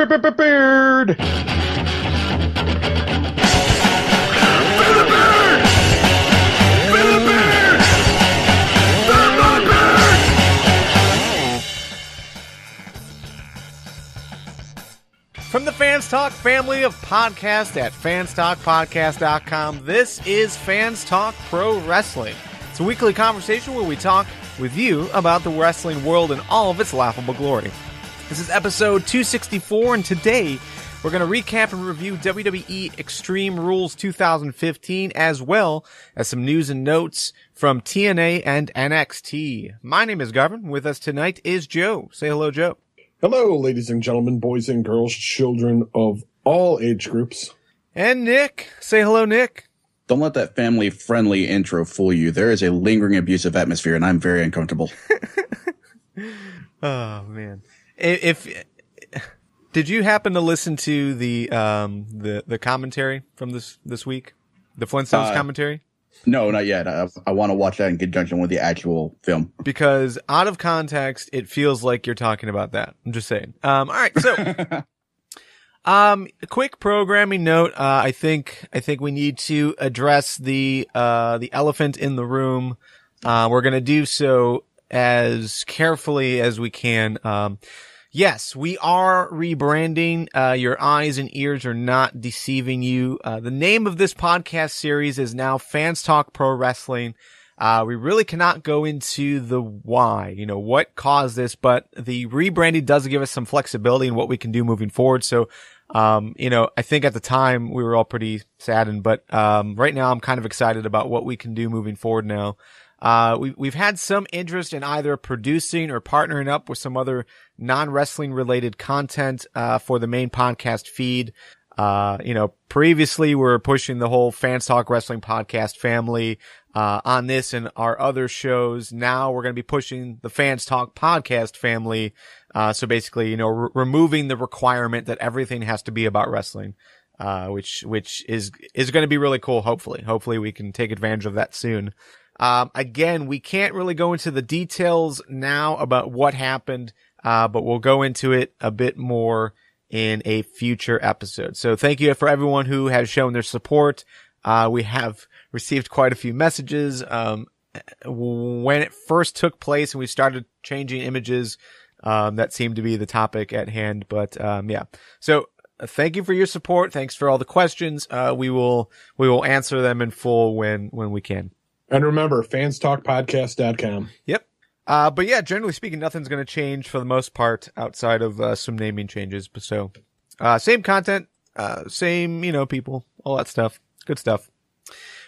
Beard. From the Fans Talk family of podcasts at fanstalkpodcast.com, this is Fans Talk Pro Wrestling. It's a weekly conversation where we talk with you about the wrestling world and all of its laughable glory. This is episode 264, and today we're going to recap and review WWE Extreme Rules 2015, as well as some news and notes from TNA and NXT. My name is Garvin. With us tonight is Joe. Say hello, Joe. Hello, ladies and gentlemen, boys and girls, children of all age groups. And Nick. Say hello, Nick. Don't let that family-friendly intro fool you. There is a lingering abusive atmosphere, and I'm very uncomfortable. Oh, man. Did you happen to listen to the commentary from this week? The Flintstones commentary? No, not yet. I want to watch that in conjunction with the actual film. Because out of context, it feels like you're talking about that. I'm just saying. All right, so a quick programming note. I think we need to address the elephant in the room. We're gonna do so as carefully as we can. Yes, we are rebranding. Your eyes and ears are not deceiving you. The name of this podcast series is now Fans Talk Pro Wrestling. We really cannot go into the why, what caused this, but the rebranding does give us some flexibility in what we can do moving forward. So, I think at the time we were all pretty saddened, but right now I'm kind of excited about what we can do moving forward now. We've had some interest in either producing or partnering up with some other non-wrestling related content, for the main podcast feed. Previously we were pushing the whole Fans Talk Wrestling podcast family, on this and our other shows. Now we're going to be pushing the Fans Talk podcast family. So basically, removing the requirement that everything has to be about wrestling, which is going to be really cool. Hopefully we can take advantage of that soon. Again, we can't really go into the details now about what happened, but we'll go into it a bit more in a future episode. So thank you for everyone who has shown their support. We have received quite a few messages. When it first took place and we started changing images, that seemed to be the topic at hand. But, yeah. So thank you for your support. Thanks for all the questions. We will answer them in full when we can. And remember, fanstalkpodcast.com. Yep. But yeah, generally speaking, nothing's going to change for the most part outside of some naming changes. So, same content, same, people, all that stuff. Good stuff.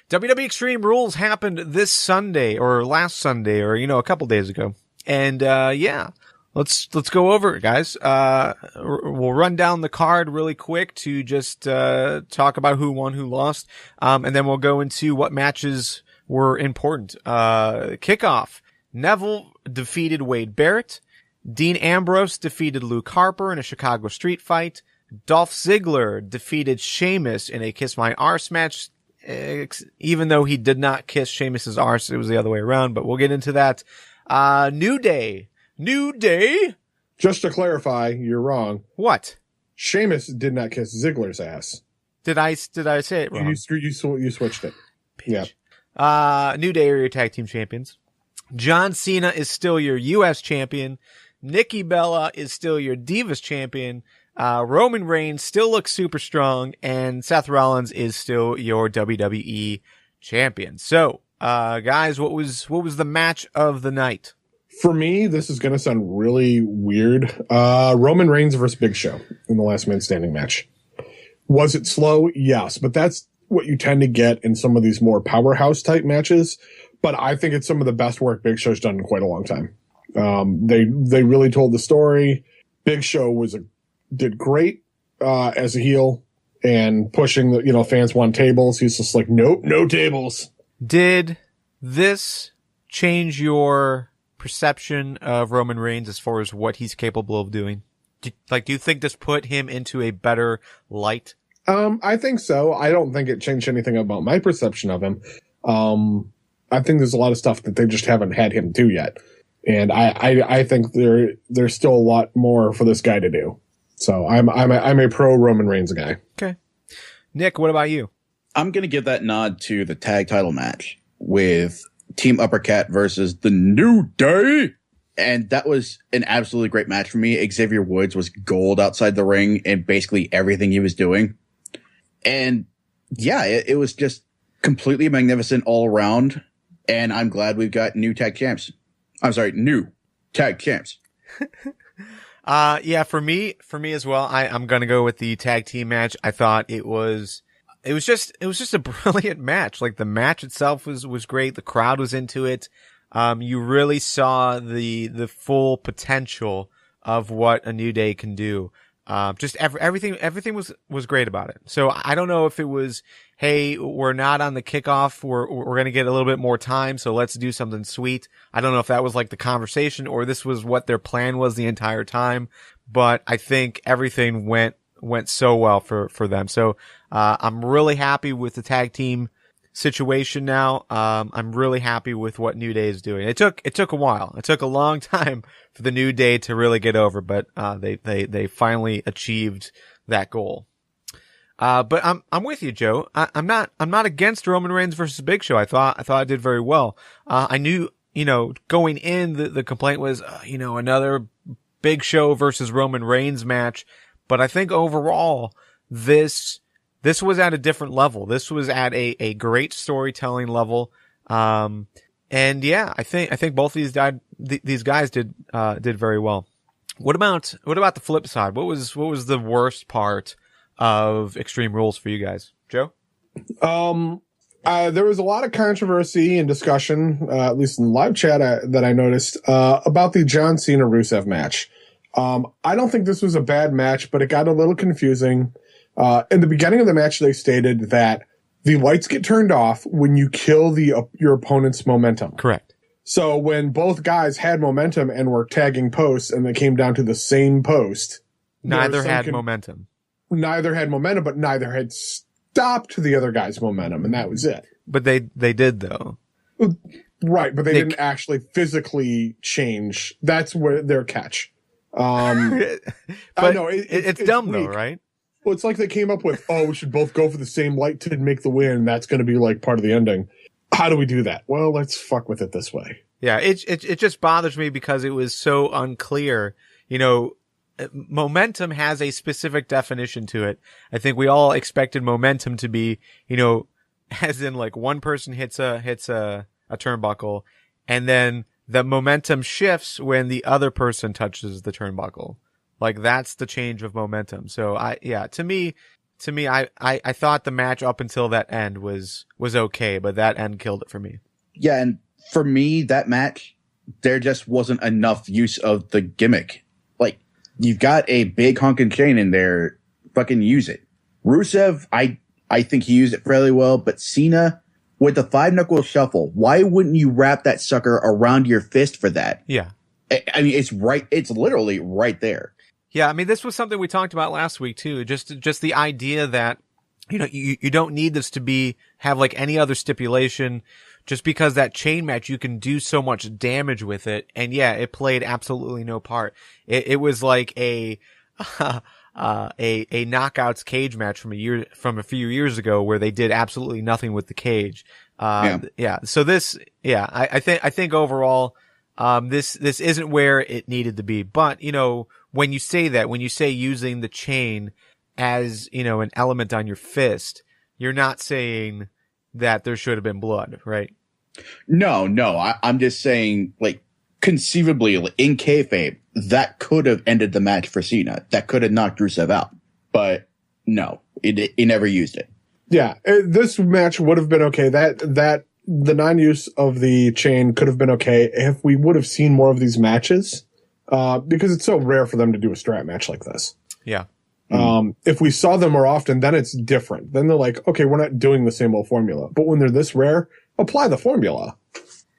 WWE Extreme Rules happened this Sunday or last Sunday or, a couple days ago. And, yeah, let's go over it, guys. We'll run down the card really quick to just, talk about who won, who lost. And then we'll go into what matches were important. Kickoff. Neville defeated Wade Barrett. Dean Ambrose defeated Luke Harper in a Chicago street fight. Dolph Ziggler defeated Sheamus in a Kiss My Arse match, even though he did not kiss Sheamus's arse. It was the other way around, but we'll get into that. New Day. Just to clarify, you're wrong. What? Sheamus did not kiss Ziggler's ass. Did I say it wrong? You switched it. Pitch. Yeah. New Day are your tag team champions. John Cena is still your U.S. champion. Nikki Bella is still your Divas champion. Roman Reigns still looks super strong, and Seth Rollins is still your WWE champion. So, guys, what was the match of the night? For me, this is going to sound really weird. Roman Reigns versus Big Show in the last man standing match. Was it slow? Yes, but that's what you tend to get in some of these more powerhouse type matches. But I think it's some of the best work Big Show's done in quite a long time. They really told the story. Big Show did great, as a heel and pushing the, fans want tables. He's just like, nope, no tables. Did this change your perception of Roman Reigns as far as what he's capable of doing? Do you think this put him into a better light? I think so. I don't think it changed anything about my perception of him. I think there's a lot of stuff that they just haven't had him do yet. And I think there's still a lot more for this guy to do. So I'm a pro Roman Reigns guy. Okay. Nick, what about you? I'm going to give that nod to the tag title match with Team Uppercut versus the New Day. And that was an absolutely great match for me. Xavier Woods was gold outside the ring in basically everything he was doing. And yeah, it was just completely magnificent all around. And I'm glad we've got new tag champs. I'm sorry, new tag champs. Yeah, for me as well, I'm going to go with the tag team match. I thought it was just a brilliant match. Like the match itself was great. The crowd was into it. You really saw the full potential of what a New Day can do. Just everything was great about it. So I don't know if it was, hey, we're not on the kickoff. We're going to get a little bit more time. So let's do something sweet. I don't know if that was like the conversation or this was what their plan was the entire time, but I think everything went so well for them. So, I'm really happy with the tag team situation now. I'm really happy with what New Day is doing. It took a while. It took a long time for the New Day to really get over, but they finally achieved that goal. But I'm with you, Joe. I'm not against Roman Reigns versus Big Show. I thought I did very well. I knew, going in, the complaint was, another Big Show versus Roman Reigns match. But I think overall, this was at a different level. This was at a great storytelling level. And yeah, I think both of these guys did very well. What about the flip side? What was the worst part of Extreme Rules for you guys? Joe? There was a lot of controversy and discussion, at least in the live chat that I noticed, about the John Cena Rusev match. I don't think this was a bad match, but it got a little confusing. In the beginning of the match, they stated that the lights get turned off when you kill your opponent's momentum. Correct. So when both guys had momentum and were tagging posts and they came down to the same post, neither had momentum. Neither had momentum, but neither had stopped the other guy's momentum, and that was it. But they did though. Right, but they didn't actually physically change. That's where their catch. But I know it's dumb though, right? Well, it's like they came up with, we should both go for the same light to make the win. That's going to be like part of the ending. How do we do that? Well, let's fuck with it this way. Yeah, it just bothers me because it was so unclear. Momentum has a specific definition to it. I think we all expected momentum to be, as in like one person hits a turnbuckle, and then the momentum shifts when the other person touches the turnbuckle. Like that's the change of momentum. So to me, I thought the match up until that end was okay, but that end killed it for me. Yeah. And for me, that match, there just wasn't enough use of the gimmick. Like you've got a big honking chain in there. Fucking use it. Rusev, I think he used it fairly well, but Cena with the 5-knuckle shuffle, why wouldn't you wrap that sucker around your fist for that? Yeah. I mean, it's literally right there. Yeah, I mean, this was something we talked about last week too. Just the idea that, you don't need this to have like any other stipulation. Just because that chain match, you can do so much damage with it. And yeah, it played absolutely no part. It was like a knockouts cage match from a few years ago where they did absolutely nothing with the cage. Yeah. So I think overall, this isn't where it needed to be. But, when you say using the chain as, an element on your fist, you're not saying that there should have been blood, right? No. I'm just saying, like, conceivably, in kayfabe, that could have ended the match for Cena. That could have knocked Rusev out. But no, he never used it. Yeah, this match would have been okay. That the non-use of the chain could have been okay if we would have seen more of these matches. Because it's so rare for them to do a strap match like this. Yeah. If we saw them more often, then it's different. Then they're like, okay, we're not doing the same old formula. But when they're this rare, apply the formula.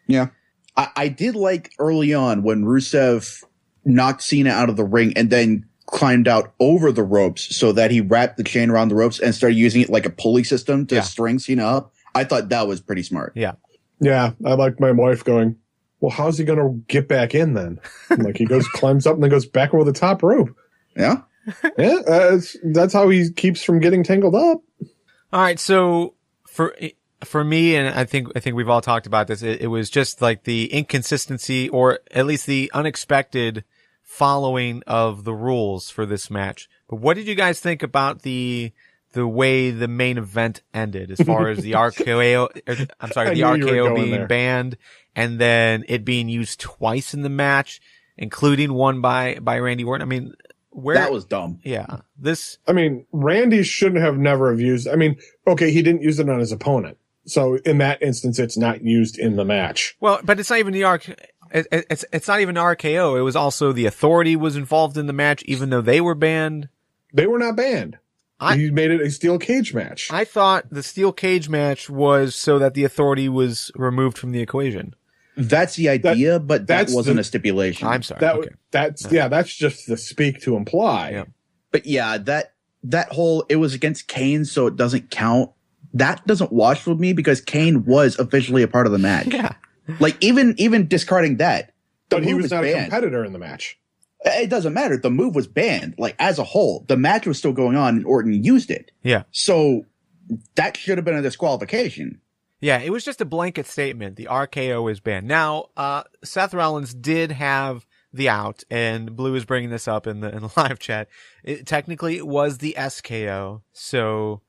Yeah. I did like early on when Rusev knocked Cena out of the ring and then climbed out over the ropes so that he wrapped the chain around the ropes and started using it like a pulley system to string Cena up. I thought that was pretty smart. Yeah. Yeah. I like my wife going, well, how's he going to get back in then? Like he climbs up and then goes back over the top rope. Yeah. Yeah, that's how he keeps from getting tangled up. All right, so for me, and I think we've all talked about this, it was just like the inconsistency, or at least the unexpected following of the rules for this match. But what did you guys think about the way the main event ended, as far as the RKO, the RKO being banned, and then it being used twice in the match, including one by Randy Orton? I mean, that was dumb. Yeah. Randy shouldn't have never have used, okay, he didn't use it on his opponent. So in that instance, it's not used in the match. Well, but it's not even it's not even RKO. It was also the Authority was involved in the match, even though they were banned. They were not banned. He made it a steel cage match. I thought the steel cage match was so that the Authority was removed from the equation. That's the idea, but that wasn't a stipulation. I'm sorry. That's just the speak to imply. Yeah. But yeah, that whole, it was against Kane, so it doesn't count. That doesn't wash with me because Kane was officially a part of the match. Yeah. Like even discarding that, but he was not a competitor in the match. It doesn't matter. The move was banned. Like, as a whole, the match was still going on and Orton used it. Yeah. So that should have been a disqualification. Yeah, it was just a blanket statement. The RKO is banned. Now, Seth Rollins did have the out, and Blue is bringing this up in the live chat. Technically, it was the SKO. So,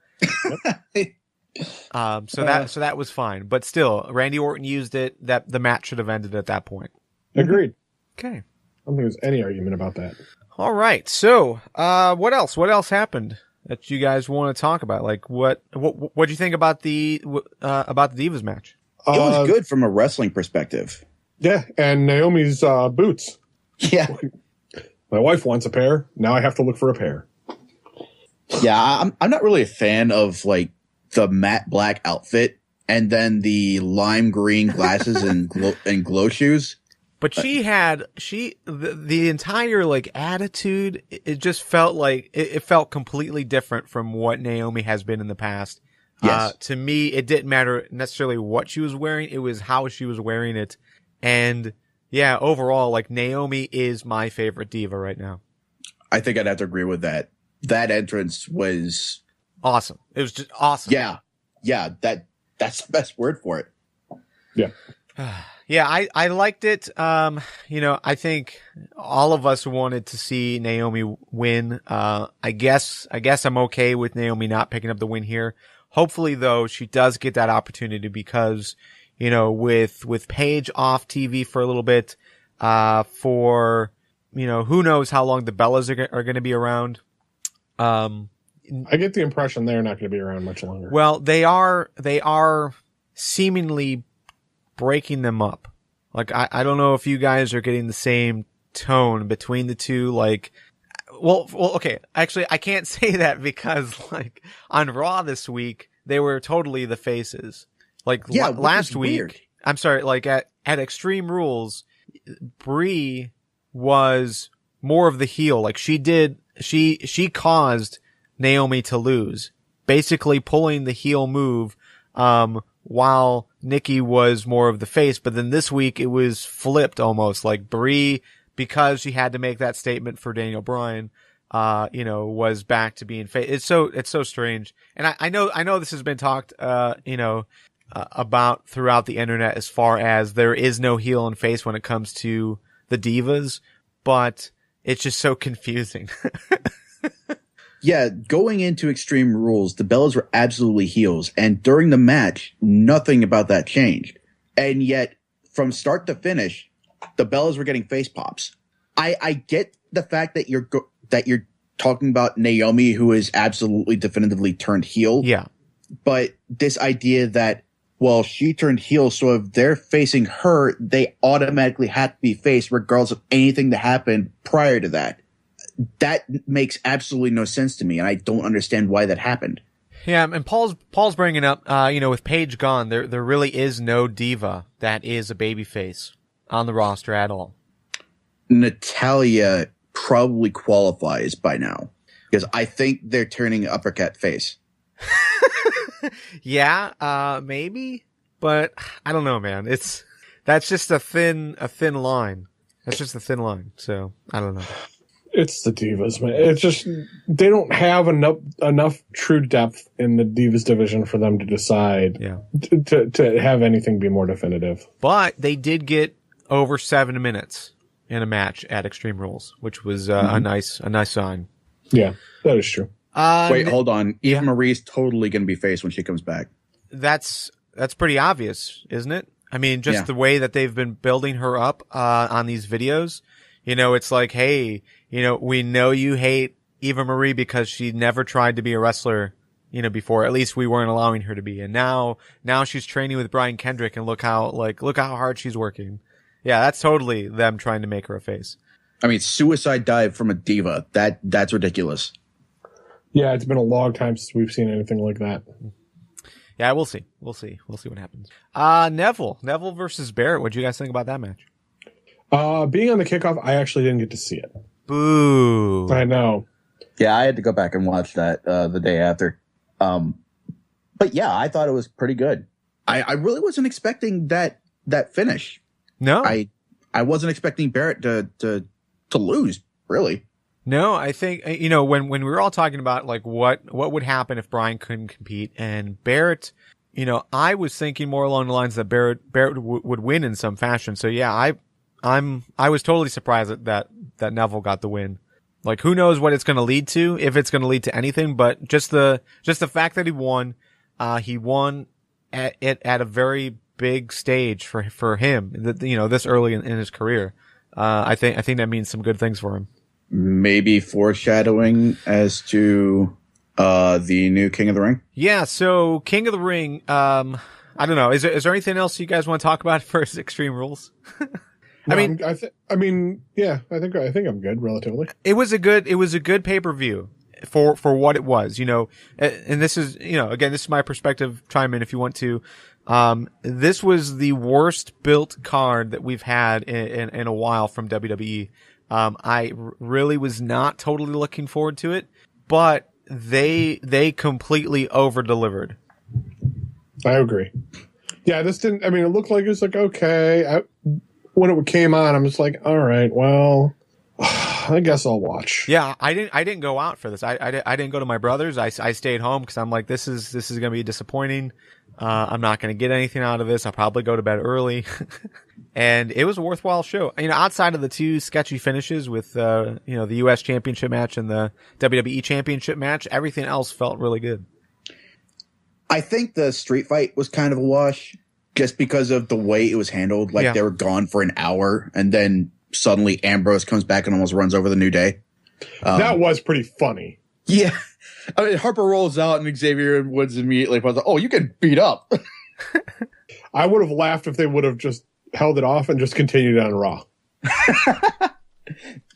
that was fine. But still, Randy Orton used it. That the match should have ended at that point. Agreed. Okay. I don't think there's any argument about that. All right. So, what else? What else happened that you guys want to talk about? Like, what do you think about the Divas match? It was good from a wrestling perspective. Yeah, and Naomi's boots. Yeah. My wife wants a pair. Now I have to look for a pair. Yeah, I'm not really a fan of like the matte black outfit and then the lime green glasses and glow shoes. But the entire like attitude, it just felt like it felt completely different from what Naomi has been in the past. Yes. To me, it didn't matter necessarily what she was wearing. It was how she was wearing it. And yeah, overall, like Naomi is my favorite diva right now. I think I'd have to agree with that. That entrance was awesome. It was just awesome. Yeah. Yeah. That's the best word for it. Yeah. Yeah, I liked it. I think all of us wanted to see Naomi win. I guess I'm okay with Naomi not picking up the win here. Hopefully, though, she does get that opportunity because, with Paige off TV for a little bit, who knows how long the Bellas are going to be around. I get the impression they're not going to be around much longer. Well, they are seemingly breaking them up. Like, I don't know if you guys are getting the same tone between the two. Like, well, okay. Actually, I can't say that because like on Raw this week, they were totally the faces. Like last week, weird. I'm sorry, like at Extreme Rules, Brie was more of the heel. Like she caused Naomi to lose, basically pulling the heel move, while Nikki was more of the face. But then this week it was flipped almost, like Brie, because she had to make that statement for Daniel Bryan, was back to being face. It's so strange. And I know this has been talked, about throughout the internet as far as there is no heel and face when it comes to the divas, but it's just so confusing. Yeah, going into Extreme Rules, the Bellas were absolutely heels, and during the match, nothing about that changed. And yet, from start to finish, the Bellas were getting face pops. I get the fact that you're talking about Naomi, who is absolutely definitively turned heel. Yeah. But this idea that, well, she turned heel, so if they're facing her, they automatically have to be faced regardless of anything that happened prior to that. That makes absolutely no sense to me, and I don't understand why that happened. Yeah, and Paul's bringing up, with Paige gone, there really is no diva that is a babyface on the roster at all. Natalya probably qualifies by now, because I think they're turning uppercut face. Yeah, maybe, but I don't know, man. That's just a thin line. That's just a thin line. So I don't know. It's the Divas, man. It's just they don't have enough true depth in the Divas division for them to decide to have anything be more definitive. But they did get over 7 minutes in a match at Extreme Rules, which was a nice sign. Yeah, that is true. Wait, hold on. Eva Marie's totally going to be face when she comes back. That's pretty obvious, isn't it? I mean, just the way that they've been building her up on these videos. You know, it's like, hey, you know, we know you hate Eva Marie because she never tried to be a wrestler, you know, before. At least we weren't allowing her to be. And now she's training with Brian Kendrick, and look how hard she's working. Yeah, that's totally them trying to make her a face. I mean, suicide dive from a diva. That's ridiculous. Yeah, it's been a long time since we've seen anything like that. Yeah, we'll see. We'll see what happens. Neville versus Barrett. What do you guys think about that match? Being on the kickoff, I actually didn't get to see it. Boo. I know. Yeah, I had to go back and watch that the day after. But yeah, I thought it was pretty good. I really wasn't expecting that finish. No. I wasn't expecting Barrett to lose, really. No, I think, you know, when we were all talking about like what would happen if Brian couldn't compete, and Barrett, you know, I was thinking more along the lines that Barrett would win in some fashion. So yeah, I was totally surprised that Neville got the win. Like, who knows what it's going to lead to, if it's going to lead to anything, but just the fact that he won at a very big stage for him, you know, this early in his career. I think that means some good things for him. Maybe foreshadowing as to the new King of the Ring. Yeah. So King of the Ring. I don't know. Is there anything else you guys want to talk about for Extreme Rules? No, I think I'm good relatively. It was a good pay-per-view for what it was, you know, and this is, you know, again, this is my perspective. Chime in if you want to. This was the worst built card that we've had in a while from WWE. I really was not totally looking forward to it, but they completely over-delivered. I agree. Yeah, this didn't, I mean, it looked like it was like, okay. When it came on, I'm just like, all right, well, I guess I'll watch. Yeah, I didn't go out for this. I didn't go to my brother's. I stayed home because I'm like, this is going to be disappointing. I'm not going to get anything out of this. I'll probably go to bed early. And it was a worthwhile show. You know, outside of the two sketchy finishes with, you know, the U.S. Championship match and the WWE Championship match, everything else felt really good. I think the street fight was kind of a wash just because of the way it was handled. Like, they were gone for an hour, and then suddenly Ambrose comes back and almost runs over the New Day. That was pretty funny. Yeah. I mean, Harper rolls out and Xavier Woods immediately was like, oh, you get beat up. I would have laughed if they would have just held it off and just continued on Raw.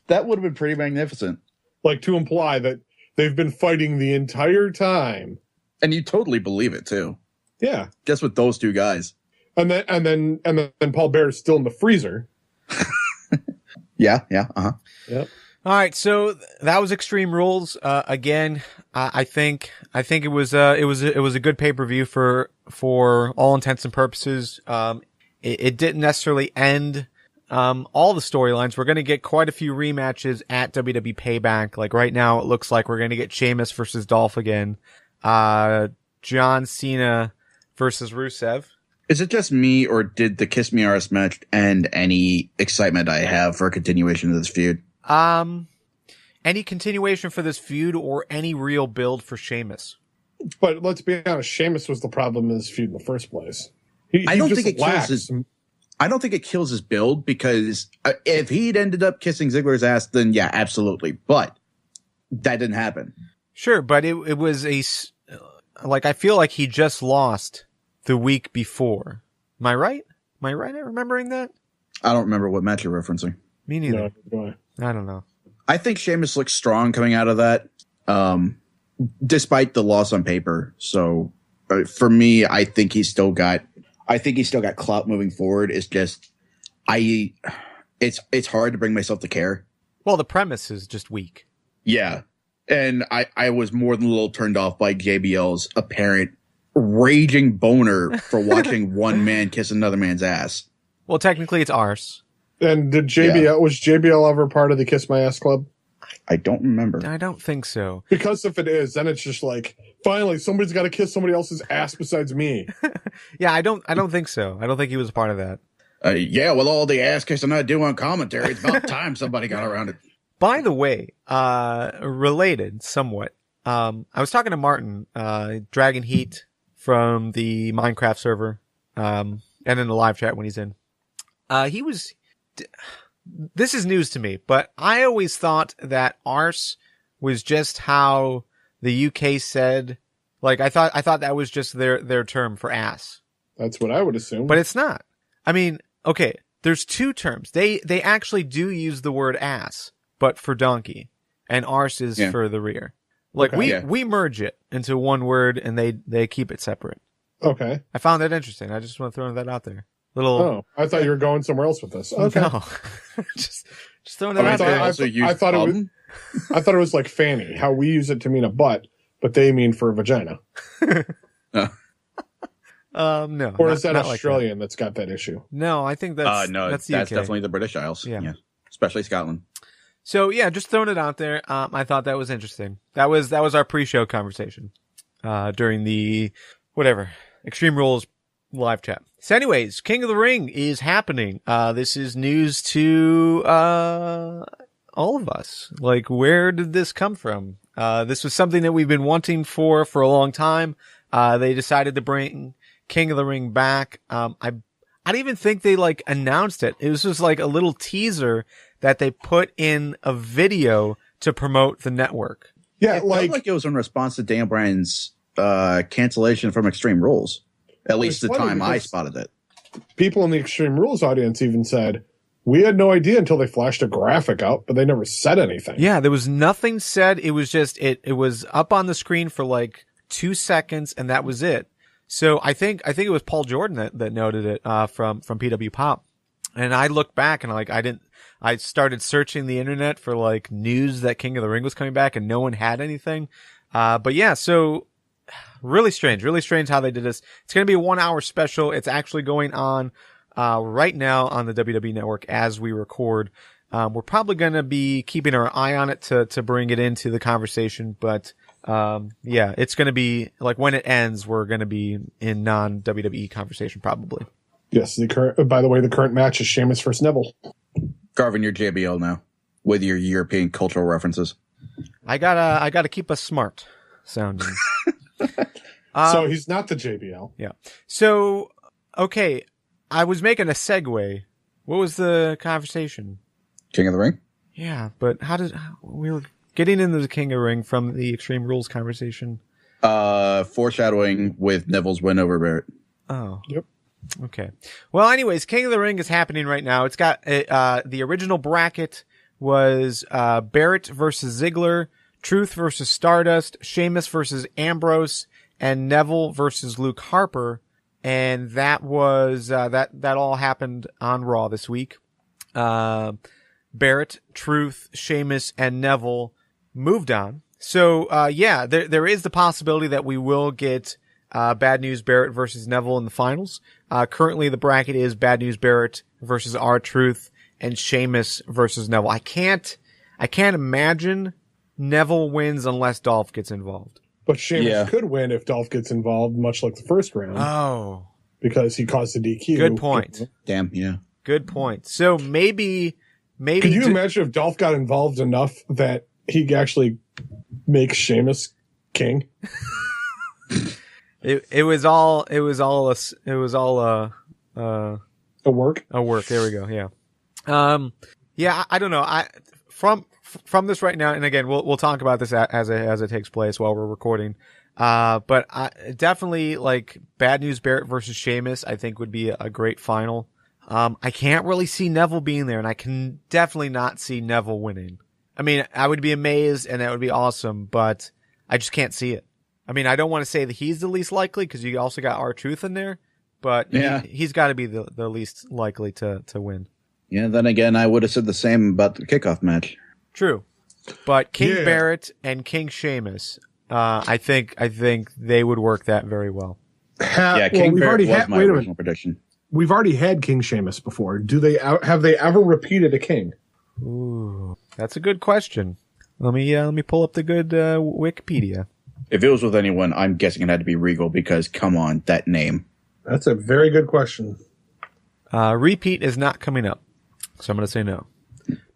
That would have been pretty magnificent. Like, to imply that they've been fighting the entire time. And you totally believe it too. Yeah. Just with those two guys. And then Paul Bear's still in the freezer. Yeah. Uh-huh. Yep. All right, so that was Extreme Rules. Again, I think it was a good pay-per-view for all intents and purposes. It didn't necessarily end all the storylines. We're going to get quite a few rematches at WWE Payback. Like right now, it looks like we're going to get Sheamus versus Dolph again. John Cena versus Rusev. Is it just me, or did the Kiss Me Arse match end any excitement I have for a continuation of this feud? Any continuation for this feud or any real build for Sheamus? But let's be honest, Sheamus was the problem in this feud in the first place. I don't think it kills his build, because if he'd ended up kissing Ziggler's ass, then yeah, absolutely. But that didn't happen. Sure, but it was I feel like he just lost the week before. Am I right? Am I right at remembering that? I don't remember what match you're referencing. Me neither. No, I don't know. I think Sheamus looks strong coming out of that, despite the loss on paper. So for me, I think he's still got clout moving forward. It's just, it's hard to bring myself to care. Well, the premise is just weak. Yeah. And I was more than a little turned off by JBL's apparent raging boner for watching one man kiss another man's ass. Well, technically it's arse. And was JBL ever part of the Kiss My Ass Club? I don't remember. I don't think so. Because if it is, then it's just like, finally, somebody's got to kiss somebody else's ass besides me. Yeah, I don't think so. I don't think he was a part of that. Yeah, with all the ass kissing I do on commentary, it's about time somebody got around it. By the way, related somewhat, I was talking to Martin, Dragon Heat from the Minecraft server, and in the live chat when he's in. This is news to me, but I always thought that arse was just how the UK said, like, I thought that was just their term for ass. That's what I would assume. But it's not. I mean, okay, there's two terms. They actually do use the word ass, but for donkey, and arse is for the rear. Like, we merge it into one word, and they keep it separate. Okay. I found that interesting. I just want to throw that out there. Oh, I thought you were going somewhere else with this. Okay. No. just throwing that out there. I thought it was like fanny, how we use it to mean a butt, but they mean for a vagina. No. Or is that not Australian like that's got that issue? No, I think that's that's the UK. definitely the British Isles. Yeah. Especially Scotland. So yeah, just throwing it out there. I thought that was interesting. That was our pre-show conversation during the Extreme Rules live chat. So anyways, King of the Ring is happening. This is news to all of us. Like, where did this come from? This was something that we've been wanting for a long time. They decided to bring King of the Ring back. I don't even think they like announced it. It was just like a little teaser that they put in a video to promote the network. Yeah, it felt like it was in response to Daniel Bryan's cancellation from Extreme Rules. At least the time I spotted it. People in the Extreme Rules audience even said, we had no idea until they flashed a graphic out, but they never said anything. Yeah, there was nothing said. It was just, it was up on the screen for like 2 seconds, and that was it. So I think it was Paul Jordan that noted it, from PW Pop. And I looked back and I started searching the internet for like news that King of the Ring was coming back, and no one had anything. But yeah, so really strange how they did this. It's going to be a 1 hour special. It's actually going on, right now on the WWE network as we record. We're probably going to be keeping our eye on it to bring it into the conversation. But, yeah, it's going to be like when it ends, we're going to be in non-WWE conversation probably. Yes. By the way, the current match is Sheamus versus Neville. Garvin, you're JBL now with your European cultural references. I gotta keep us smart sounding. So he's not the JBL. Yeah. So, okay. I was making a segue. What was the conversation? King of the Ring? Yeah, but we were getting into the King of the Ring from the Extreme Rules conversation. Foreshadowing with Neville's win over Barrett. Oh. Yep. Okay. Well, anyways, King of the Ring is happening right now. It's got, the original bracket was, Barrett versus Ziggler, Truth versus Stardust, Sheamus versus Ambrose, and Neville versus Luke Harper. And that was, that all happened on Raw this week. Barrett, Truth, Sheamus, and Neville moved on. So, yeah, there is the possibility that we will get, Bad News Barrett versus Neville in the finals. Currently the bracket is Bad News Barrett versus R-Truth and Sheamus versus Neville. I can't imagine Neville wins unless Dolph gets involved. But Sheamus could win if Dolph gets involved, much like the first round. Oh. Because he caused the DQ. Good point. Damn, yeah. Good point. So maybe. Could you imagine if Dolph got involved enough that he actually makes Sheamus king? It was all a work. A work. There we go. Yeah. Yeah. I don't know. From this right now, and again, we'll talk about this as it takes place while we're recording. But definitely like Bad News Barrett versus Sheamus, I think would be a great final. I can't really see Neville being there, and I can definitely not see Neville winning. I mean, I would be amazed, and that would be awesome, but I just can't see it. I mean, I don't want to say that he's the least likely because you also got R-Truth in there, but he's got to be the least likely to win. Yeah. Then again, I would have said the same about the kickoff match. True, but King Barrett and King Sheamus, I think they would work that very well. King Barrett was my original prediction. We've already had King Sheamus before. Have they ever repeated a king? Ooh, that's a good question. Let me pull up the good Wikipedia. If it was with anyone, I'm guessing it had to be Regal because, come on, that name. That's a very good question. Repeat is not coming up, so I'm going to say no.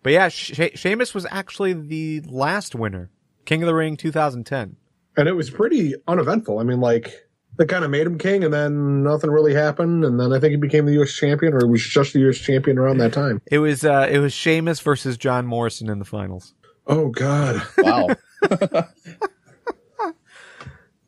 But yeah, Sheamus was actually the last winner. King of the Ring 2010. And it was pretty uneventful. I mean, like, they kind of made him king, and then nothing really happened, and then I think he became the U.S. champion, or was just the U.S. champion around that time. It was Sheamus versus John Morrison in the finals. Oh, God. Wow.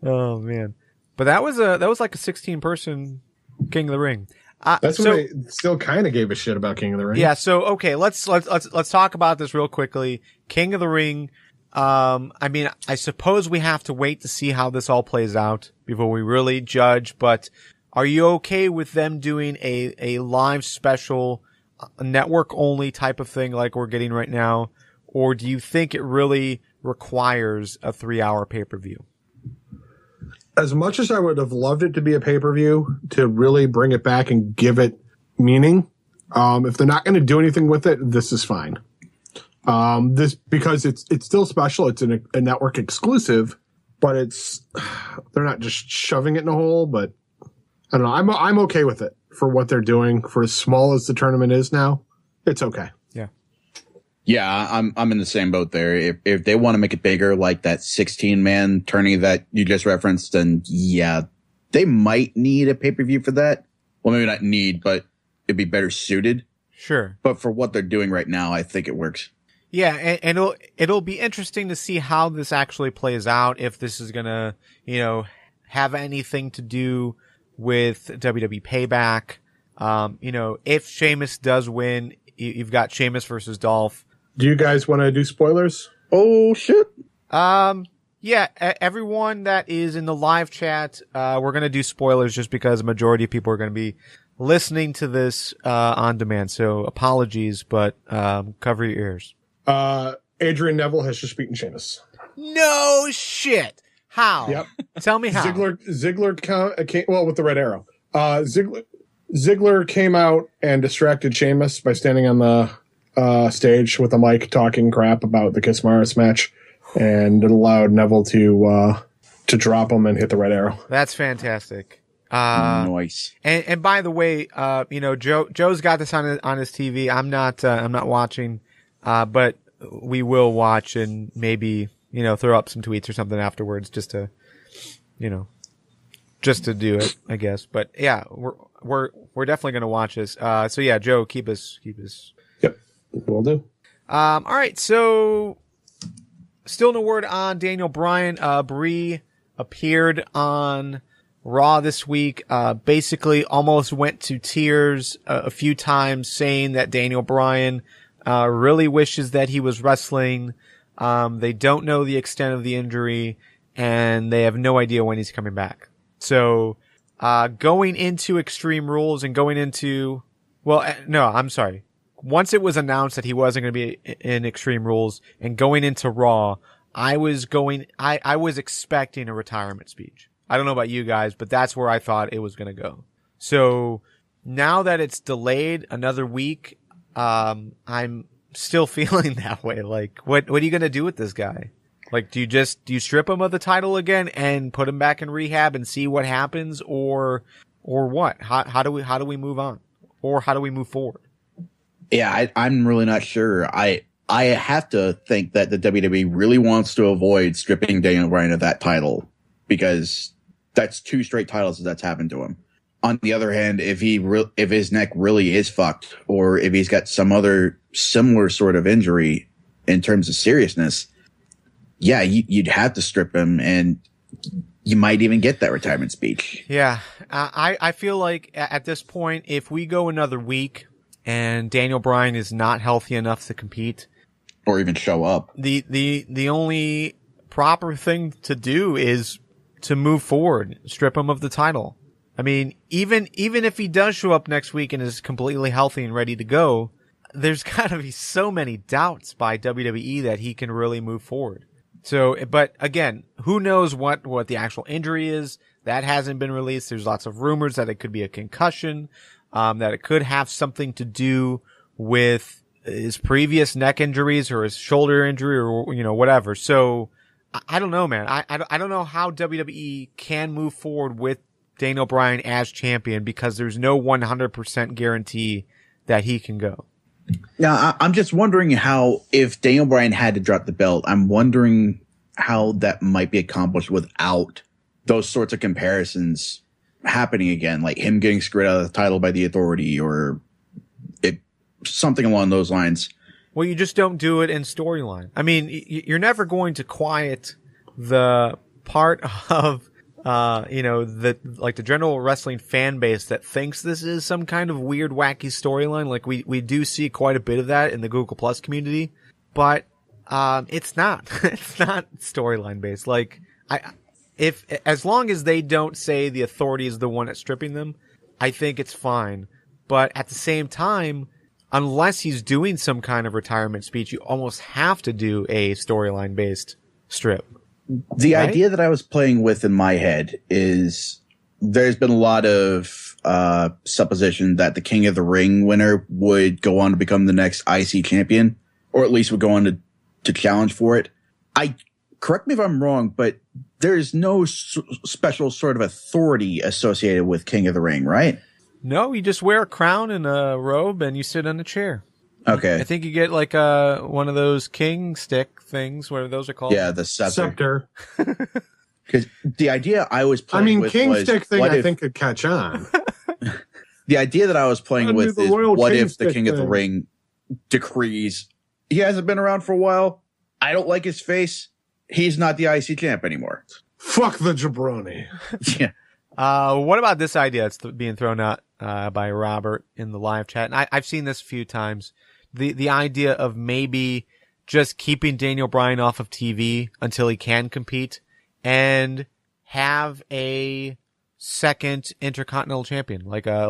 Oh, man. But that was like a 16-person King of the Ring. That's when they still kind of gave a shit about King of the Ring. Yeah, so okay, let's talk about this real quickly. King of the Ring. I mean, I suppose we have to wait to see how this all plays out before we really judge, but are you okay with them doing a live special, network only type of thing like we're getting right now? Or do you think it really requires a 3-hour pay-per-view? As much as I would have loved it to be a pay-per-view to really bring it back and give it meaning, if they're not going to do anything with it, this is fine. This because it's still special. It's a network exclusive, but they're not just shoving it in a hole. But I don't know. I'm okay with it for what they're doing. For as small as the tournament is now, it's okay. Yeah, I'm in the same boat there. If they want to make it bigger, like that 16-man tourney that you just referenced, then yeah, they might need a pay-per-view for that. Well, maybe not need, but it'd be better suited. Sure. But for what they're doing right now, I think it works. Yeah, and it'll be interesting to see how this actually plays out, if this is gonna, have anything to do with WWE Payback. If Sheamus does win, you've got Sheamus versus Dolph. Do you guys want to do spoilers? Oh, shit. Yeah, everyone that is in the live chat, we're going to do spoilers just because a majority of people are going to be listening to this on demand. So apologies, but cover your ears. Adrian Neville has just beaten Sheamus. No shit. How? Yep. Tell me how. Ziggler came, well, with the red arrow. Ziggler came out and distracted Sheamus by standing on the stage with a mic talking crap about the Kiss Morris match, and it allowed Neville to drop him and hit the red arrow. That's fantastic. Nice. And by the way, Joe's got this on his TV. I'm not watching, but we will watch and maybe, throw up some tweets or something afterwards just to do it, I guess. But yeah, we're definitely going to watch this. So yeah, Joe, keep us. Yep. Will do. All right. So still no word on Daniel Bryan. Brie appeared on Raw this week, basically almost went to tears a few times, saying that Daniel Bryan, really wishes that he was wrestling. They don't know the extent of the injury, and they have no idea when he's coming back. So, going into Extreme Rules and once it was announced that he wasn't going to be in Extreme Rules and going into Raw, I was expecting a retirement speech. I don't know about you guys, but that's where I thought it was going to go. So now that it's delayed another week, I'm still feeling that way. Like, what are you going to do with this guy? Like, do you strip him of the title again and put him back in rehab and see what happens, or what? How do we move on, or how do we move forward? Yeah, I'm really not sure. I have to think that the WWE really wants to avoid stripping Daniel Bryan of that title, because that's 2 straight titles that's happened to him. On the other hand, if his neck really is fucked, or if he's got some other similar sort of injury in terms of seriousness, yeah, you'd have to strip him, and you might even get that retirement speech. Yeah, I feel like at this point, if we go another week and Daniel Bryan is not healthy enough to compete or even show up, the only proper thing to do is to move forward, strip him of the title. I mean, even if he does show up next week and is completely healthy and ready to go, there's got to be so many doubts by WWE that he can really move forward. So, but again, who knows what the actual injury is? That hasn't been released. There's lots of rumors that it could be a concussion, that it could have something to do with his previous neck injuries or his shoulder injury or, you know, whatever. So I don't know, man. I don't know how WWE can move forward with Daniel Bryan as champion because there's no 100% guarantee that he can go. Now, I'm just wondering how, if Daniel Bryan had to drop the belt, I'm wondering how that might be accomplished without those sorts of comparisons happening again, like him getting screwed out of the title by the Authority or something along those lines. Well, you just don't do it in storyline. I mean, you're never going to quiet the part of, you know, the general wrestling fan base that thinks this is some kind of weird, wacky storyline. Like we do see quite a bit of that in the Google Plus community, but, it's not, it's not storyline based. Like as long as they don't say the Authority is the one that's stripping them, I think it's fine. But at the same time, unless he's doing some kind of retirement speech, you almost have to do a storyline based strip. The right? idea that I was playing with in my head is there's been a lot of supposition that the King of the Ring winner would go on to become the next IC champion, or at least would go on to challenge for it. Correct me if I'm wrong, but there's no special sort of authority associated with King of the Ring, right? No, you just wear a crown and a robe and you sit on a chair. Okay. I think you get like one of those king stick things, whatever those are called. Yeah, the scepter. Because the idea I was playing with king was, stick thing I think could catch on. The idea that I was playing with is, what if the King of the thing. Ring decrees he hasn't been around for a while, I don't like his face, he's not the IC champ anymore. Fuck the jabroni. Yeah. What about this idea that's being thrown out by Robert in the live chat? And I've seen this a few times. The idea of maybe just keeping Daniel Bryan off of TV until he can compete and have a second Intercontinental champion, like a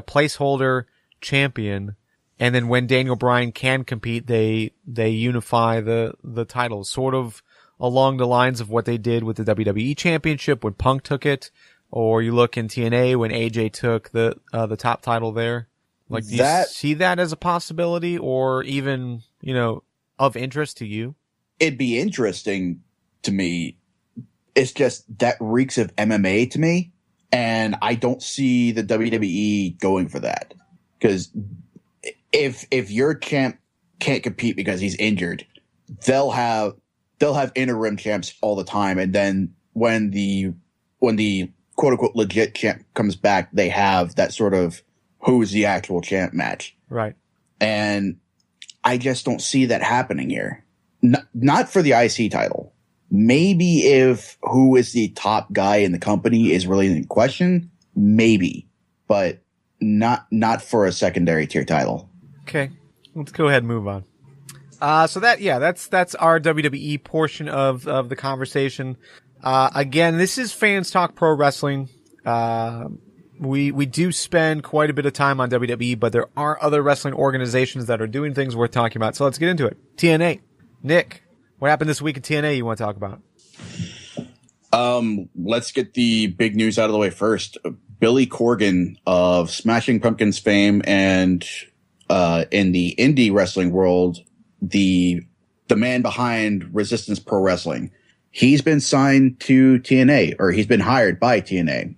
placeholder champion. And then when Daniel Bryan can compete, they unify the titles, sort of along the lines of what they did with the WWE Championship when Punk took it. Or you look in TNA when AJ took the top title there. Like, do you see that as a possibility or even, you know, of interest to you? It'd be interesting to me. It's just that reeks of MMA to me. And I don't see the WWE going for that. Because if your champ can't compete because he's injured, they'll have interim champs all the time. And then when the quote unquote legit champ comes back, they have that sort of who's the actual champ match. Right. And I just don't see that happening here. Not for the IC title. Maybe if who is the top guy in the company is really in question, maybe, but not for a secondary tier title. Okay. Let's go ahead and move on. So that's our WWE portion of the conversation. Again, this is Fans Talk Pro Wrestling. We do spend quite a bit of time on WWE, but there are other wrestling organizations that are doing things worth talking about. So let's get into it. TNA. Nick, what happened this week in TNA you want to talk about? Let's get the big news out of the way first. Billy Corgan of Smashing Pumpkins fame and in the indie wrestling world, the man behind Resistance Pro Wrestling. He's been signed to TNA, or he's been hired by TNA.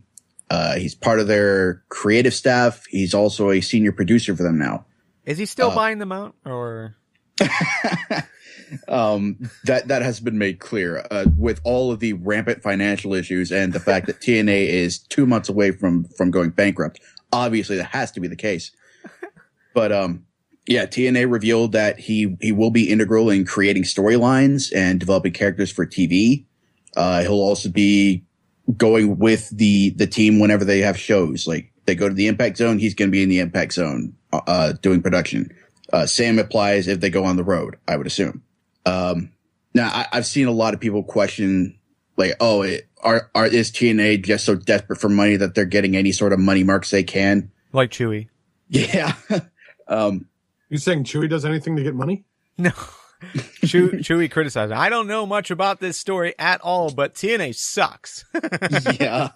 He's part of their creative staff. He's also a senior producer for them now. Is he still buying them out, or? That has been made clear, with all of the rampant financial issues and the fact that TNA is 2 months away from going bankrupt. Obviously, that has to be the case. But, TNA revealed that he will be integral in creating storylines and developing characters for TV. He'll also be going with the team whenever they have shows. Like, they go to the Impact Zone, he's going to be in the Impact Zone, doing production. Same applies if they go on the road, I would assume. Now I've seen a lot of people question, like, is TNA just so desperate for money that they're getting any sort of money marks they can? Like Chewy. Yeah. You saying Chewy does anything to get money? No. Chewy criticized. I don't know much about this story at all, but TNA sucks. Yeah.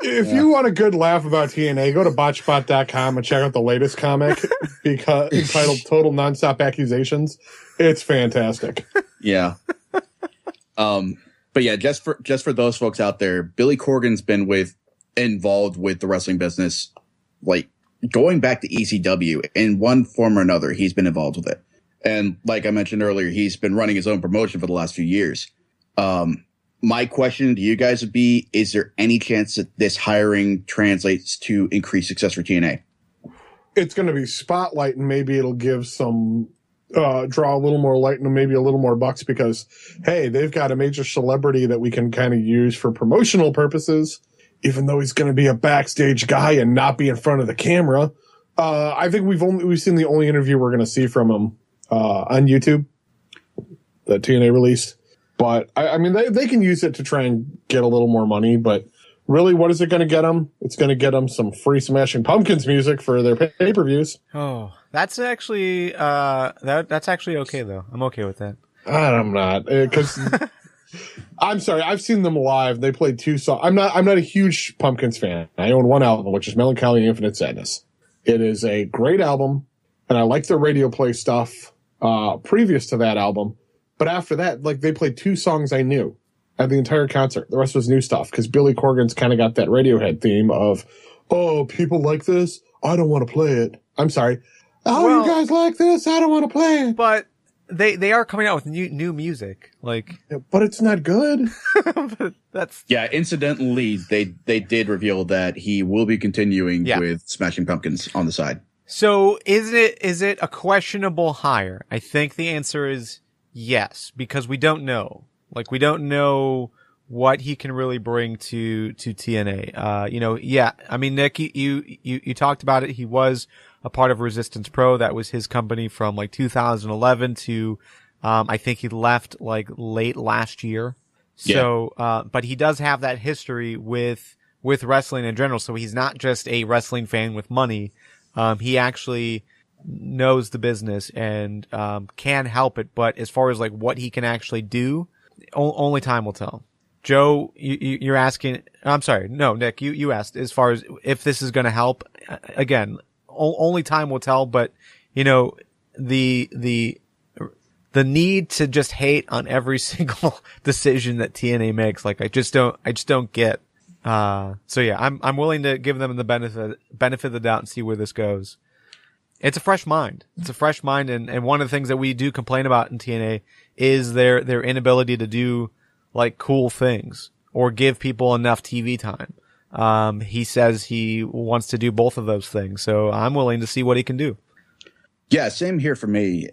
If you want a good laugh about TNA, go to botchbot.com and check out the latest comic entitled Total Nonstop Accusations. It's fantastic. Yeah. But yeah, just for those folks out there, Billy Corgan's been involved with the wrestling business, like going back to ECW in one form or another. He's been involved with it. And like I mentioned earlier, he's been running his own promotion for the last few years. My question to you guys would be, is there any chance that this hiring translates to increased success for TNA? It's going to be spotlight, and maybe it'll give some, draw a little more light and maybe a little more bucks because, hey, they've got a major celebrity that we can kind of use for promotional purposes, even though he's going to be a backstage guy and not be in front of the camera. I think we've seen the only interview we're going to see from him on YouTube that TNA released. But I mean, they can use it to try and get a little more money. But really, what is it going to get them? It's going to get them some free Smashing Pumpkins music for their pay-per-views. Oh, that's actually that's actually okay though. I'm okay with that. I'm not, because I'm sorry. I've seen them live. They played 2 songs. I'm not a huge Pumpkins fan. I own one album, which is Melancholy and Infinite Sadness. It is a great album, and I like their radio play stuff previous to that album. But after that, like, they played 2 songs I knew at the entire concert. The rest was new stuff because Billy Corgan's kind of got that Radiohead theme of, oh, people like this? I don't want to play it. I'm sorry. Oh, well, you guys like this? I don't want to play it. But they are coming out with new music, like. Yeah, but it's not good. But that's. Yeah, incidentally, they did reveal that he will be continuing with Smashing Pumpkins on the side. So is it a questionable hire? I think the answer is yes, because we don't know. Like, we don't know what he can really bring to TNA. Yeah. I mean, Nick, you talked about it. He was a part of Resistance Pro. That was his company from like 2011 to, I think he left like late last year. So, but he does have that history with wrestling in general. So he's not just a wrestling fan with money. He actually knows the business and, can help it. But as far as like what he can actually do, only time will tell. Joe, you're asking, I'm sorry. No, Nick, you asked as far as if this is going to help. Again, only time will tell, but the need to just hate on every single decision that TNA makes, like I just don't get. So yeah, I'm willing to give them the benefit of the doubt and see where this goes. It's a fresh mind. And one of the things that we do complain about in TNA is their inability to do like cool things or give people enough TV time. He says he wants to do both of those things. So I'm willing to see what he can do. Yeah, same here for me.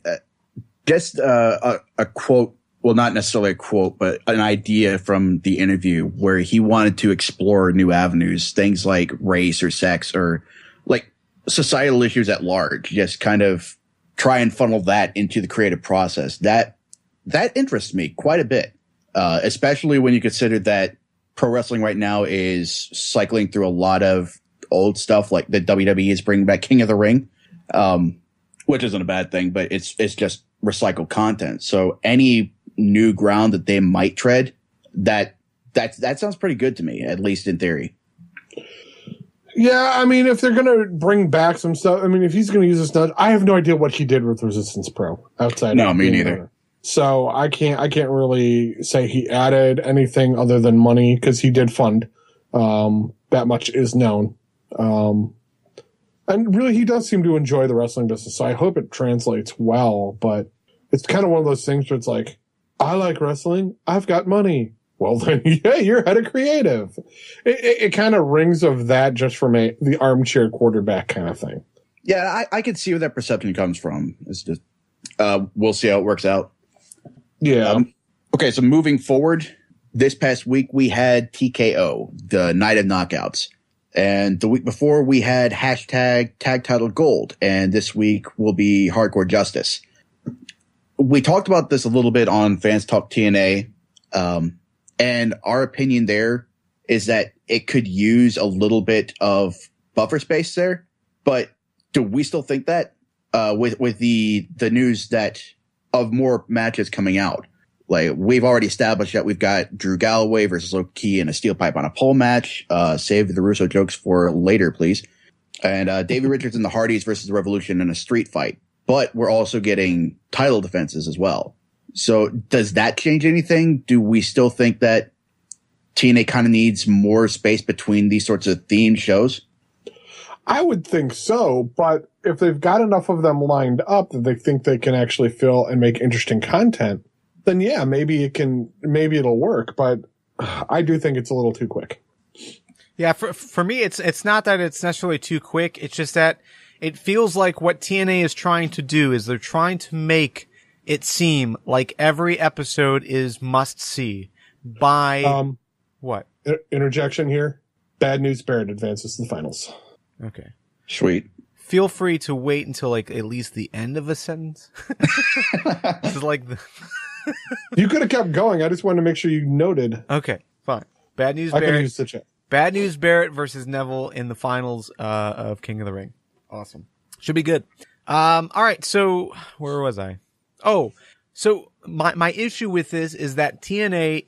Just a quote, well, not necessarily a quote, but an idea from the interview where he wanted to explore new avenues, things like race or sex or like societal issues at large, just kind of try and funnel that into the creative process. That interests me quite a bit, especially when you consider that pro wrestling right now is cycling through a lot of old stuff, like the WWE is bringing back King of the Ring, which isn't a bad thing, but it's just recycled content. So any new ground that they might tread, that sounds pretty good to me, at least in theory. Yeah, I mean, if they're going to bring back some stuff, I mean, if he's going to use this stuff, I have no idea what he did with Resistance Pro outside. No, me neither. So I can't really say he added anything other than money because he did fund. That much is known. And really, he does seem to enjoy the wrestling business. So I hope it translates well. But it's kind of one of those things where it's like, I like wrestling. I've got money. Well, then, yeah, you're head of creative. It kind of rings of that just from the armchair quarterback kind of thing. Yeah, I could see where that perception comes from. It's just, we'll see how it works out. Yeah. Okay, so moving forward, this past week we had TKO, the Night of Knockouts. And the week before we had hashtag Tag Title Gold. And this week will be Hardcore Justice. We talked about this a little bit on Fans Talk TNA. And our opinion there is that it could use a little bit of buffer space there. But do we still think that with the news that of more matches coming out. Like, we've already established that we've got Drew Galloway versus Low-Ki in a steel pipe on a pole match. Save the Russo jokes for later, please. And Davey Richards and the Hardys versus the Revolution in a street fight. But we're also getting title defenses as well. So does that change anything? Do we still think that TNA kind of needs more space between these sorts of themed shows? I would think so, but if they've got enough of them lined up that they think they can actually fill and make interesting content, then yeah, maybe it'll work. But I do think it's a little too quick. Yeah, for me, it's not that it's necessarily too quick. It's just that it feels like what TNA is trying to do is they're trying to make it seem like every episode is must see by what? Interjection here. Bad News Barrett advances to the finals. Okay. Sweet. Feel free to wait until like at least the end of a sentence. This is like You could have kept going. I just wanted to make sure you noted. Okay, fine. Bad News I Barrett. can use the chat. Bad News Barrett versus Neville in the finals of King of the Ring. Awesome. Should be good. All right. So where was I? Oh, so my issue with this is that TNA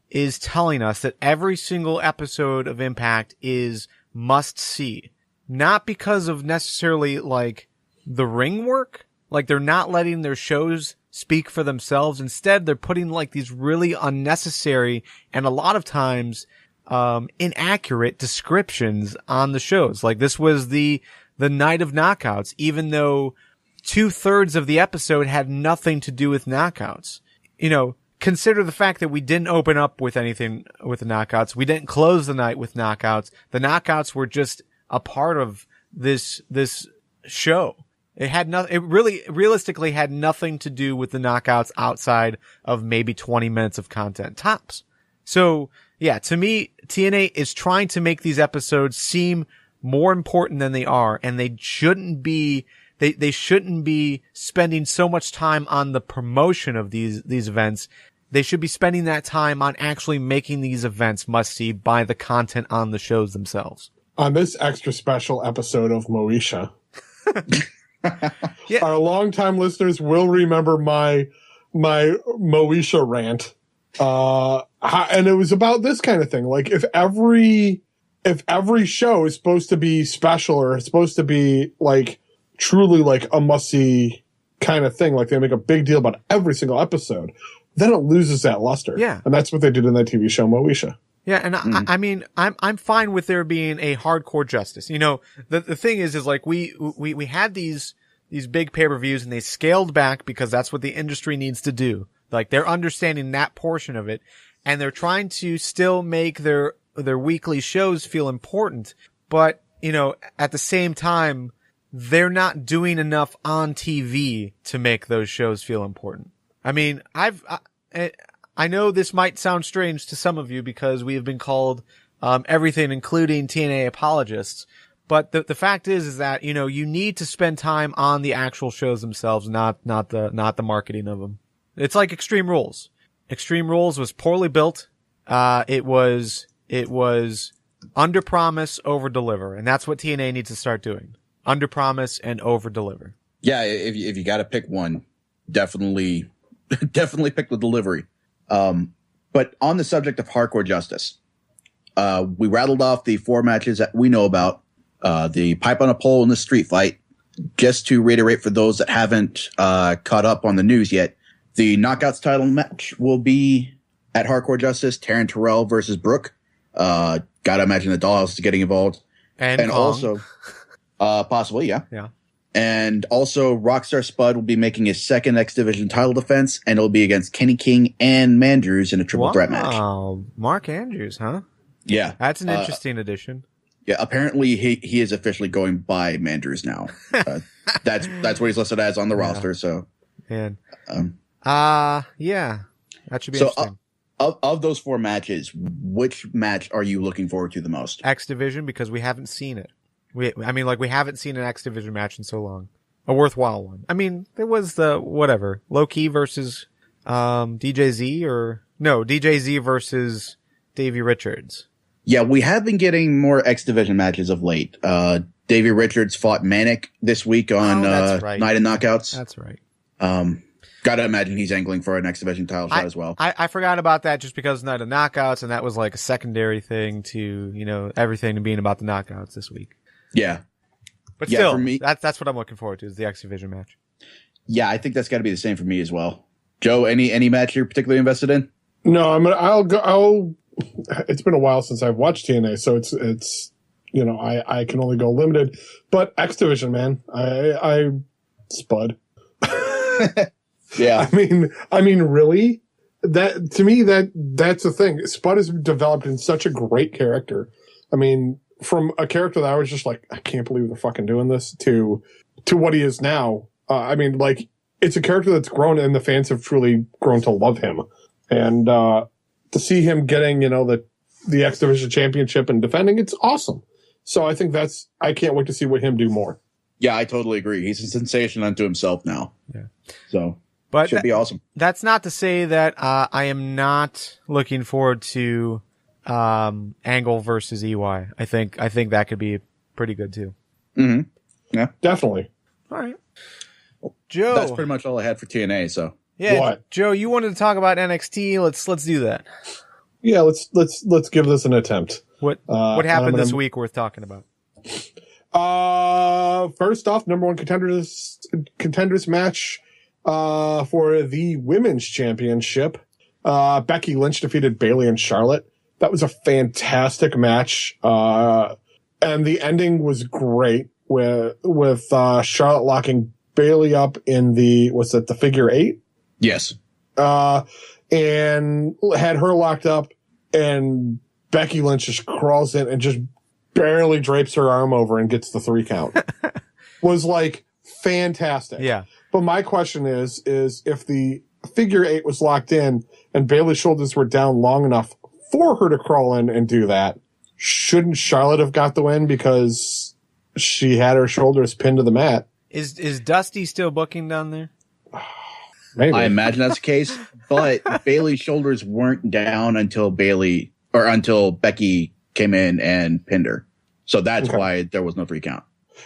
is telling us that every single episode of Impact is must see, not because of necessarily like the ring work. Like they're not letting their shows speak for themselves. Instead, they're putting like these really unnecessary and a lot of times inaccurate descriptions on the shows. Like this was the night of knockouts, even though 2/3 of the episode had nothing to do with knockouts. You know, consider the fact that we didn't open up with anything with the knockouts. We didn't close the night with knockouts. The knockouts were just a part of this show. It really realistically had nothing to do with the knockouts outside of maybe 20 minutes of content tops. So yeah, to me, TNA is trying to make these episodes seem more important than they are, and they shouldn't be spending so much time on the promotion of these events. They should be spending that time on actually making these events must see by the content on the shows themselves. On this extra special episode of Moesha, yeah. Our longtime listeners will remember my Moesha rant. And it was about this kind of thing. Like if every show is supposed to be special or it's supposed to be like truly like a must-see kind of thing, like they make a big deal about every single episode, then it loses that luster. Yeah. And that's what they did in that TV show, Moesha. Yeah, and I mean, I'm fine with there being a hardcore justice. You know, the thing is like we had these big pay-per-views and they scaled back because that's what the industry needs to do. Like they're understanding that portion of it, and they're trying to still make their weekly shows feel important, but you know, at the same time, they're not doing enough on TV to make those shows feel important. I mean, I know this might sound strange to some of you because we have been called everything, including TNA apologists. But the fact is that, you know, you need to spend time on the actual shows themselves, not the marketing of them. It's like Extreme Rules. Extreme Rules was poorly built. It was under promise, over deliver. And that's what TNA needs to start doing. Under promise and over deliver. Yeah. If you got to pick one, definitely pick the delivery. But on the subject of hardcore justice, we rattled off the 4 matches that we know about, the pipe on a pole and the street fight. Just to reiterate for those that haven't, caught up on the news yet, the Knockouts title match will be at Hardcore Justice, Taryn Terrell versus Brooke. Gotta imagine the Dollhouse is getting involved. And also, possibly, yeah. Yeah. And also, Rockstar Spud will be making his second X Division title defense, and it'll be against Kenny King and Mandrews in a triple threat match. Wow, Mark Andrews, huh? Yeah. That's an interesting addition. Yeah, apparently he is officially going by Mandrews now. That's what he's listed as on the roster, so. Man. Yeah. That should be interesting. Of those 4 matches, which match are you looking forward to the most? X Division, because we haven't seen it. We haven't seen an X Division match in so long. A worthwhile one. I mean, there was the, whatever, Low-Ki versus, DJZ DJZ versus Davey Richards. Yeah, we have been getting more X Division matches of late. Davey Richards fought Manic this week on, Night of Knockouts. That's right. Gotta imagine he's angling for an X Division title shot as well. I forgot about that just because Night of Knockouts, and that was like a secondary thing to, everything being about the knockouts this week. Yeah. But still, for me, that's what I'm looking forward to is the X Division match. Yeah, I think that's gotta be the same for me as well. Joe, any match you're particularly invested in? No, I'll it's been a while since I've watched TNA, so it's I can only go limited. But X Division, man, I Spud. Yeah. I mean, really? That to me, that's the thing. Spud has developed in such a great character. I mean, from a character that I was just like, I can't believe they're fucking doing this to what he is now. It's a character that's grown and the fans have truly grown to love him. And, to see him getting, the X Division championship and defending, it's awesome. So I think I can't wait to see him do more. Yeah, I totally agree. He's a sensation unto himself now. Yeah. So, but should be awesome. That's not to say that, I am not looking forward to, Angle versus EY. I think that could be pretty good too. Mm-hmm. Yeah. Definitely. All right. Joe. That's pretty much all I had for TNA, so. Yeah. What? Joe, you wanted to talk about NXT. Let's do that. Yeah, let's give this an attempt. What happened this week worth talking about? First off, number one contenders match, for the women's championship. Becky Lynch defeated Bayley and Charlotte. That was a fantastic match. And the ending was great with Charlotte locking Bayley up in the figure 8? Yes. And had her locked up, and Becky Lynch just crawls in and just barely drapes her arm over and gets the 3 count. Was like fantastic. Yeah. But my question is if the figure 8 was locked in and Bayley's shoulders were down long enough for her to crawl in and do that, shouldn't Charlotte have got the win because she had her shoulders pinned to the mat? Is Dusty still booking down there? Maybe. I imagine that's the case, but Bayley's shoulders weren't down until Becky came in and pinned her. So that's why there was no 3 count.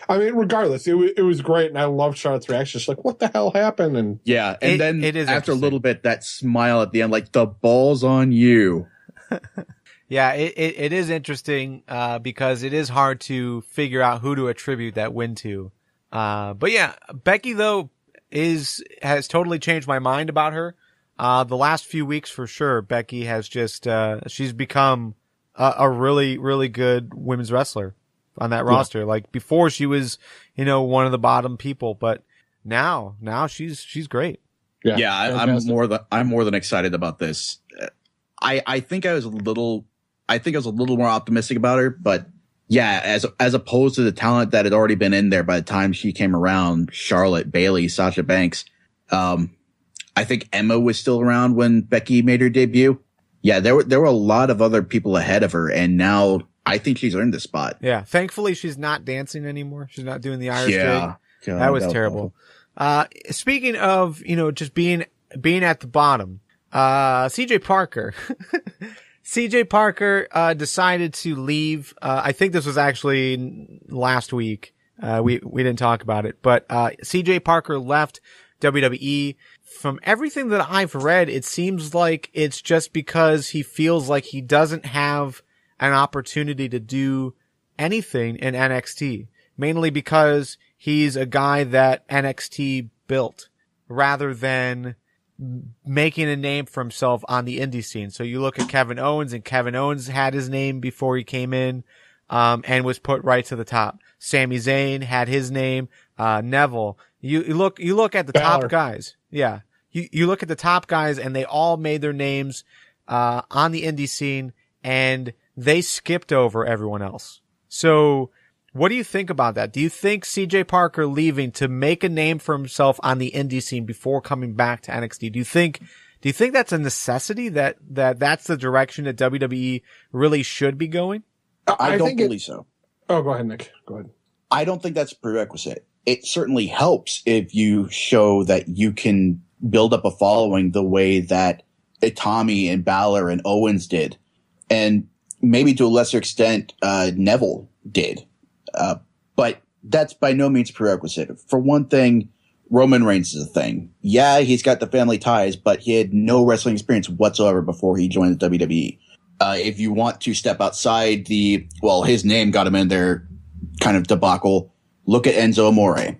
I mean, regardless, it was great, and I loved Charlotte's reaction. She's like, what the hell happened? And yeah, and then it is after a little bit, that smile at the end, like, the ball's on you. Yeah, it is interesting, because it is hard to figure out who to attribute that win to. But yeah, Becky, though, has totally changed my mind about her. The last few weeks, for sure, Becky has just, she's become a really, really good women's wrestler on that roster. Like before she was, one of the bottom people, but now she's great. Yeah, I'm more than excited about this. I think I was a little more optimistic about her, but yeah, as opposed to the talent that had already been in there by the time she came around, Charlotte, Bayley, Sasha Banks. I think Emma was still around when Becky made her debut. Yeah, there were a lot of other people ahead of her, and now I think she's earned this spot. Yeah, thankfully she's not dancing anymore. She's not doing the Irish jig. God, that was terrible. Speaking of, just being at the bottom, CJ Parker. CJ Parker decided to leave. I think this was actually last week. We didn't talk about it, but CJ Parker left WWE. From everything that I've read, it seems like it's just because he feels like he doesn't have an opportunity to do anything in NXT, mainly because he's a guy that NXT built rather than making a name for himself on the indie scene. So you look at Kevin Owens, and Kevin Owens had his name before he came in, and was put right to the top. Sami Zayn had his name, Neville. You look at the top guys. Yeah. You look at the top guys, and they all made their names, on the indie scene, and they skipped over everyone else. So what do you think about that? Do you think CJ Parker leaving to make a name for himself on the indie scene before coming back to NXT? Do you think that's a necessity, that's the direction that WWE really should be going? I don't believe so. Oh, go ahead, Nick. Go ahead. I don't think that's a prerequisite. It certainly helps if you show that you can build up a following the way that Itami and Balor and Owens did. And maybe to a lesser extent, Neville did. But that's by no means prerequisite. For one thing, Roman Reigns is a thing. Yeah, he's got the family ties, but he had no wrestling experience whatsoever before he joined the WWE. If you want to step outside his name got him in there kind of debacle, look at Enzo Amore.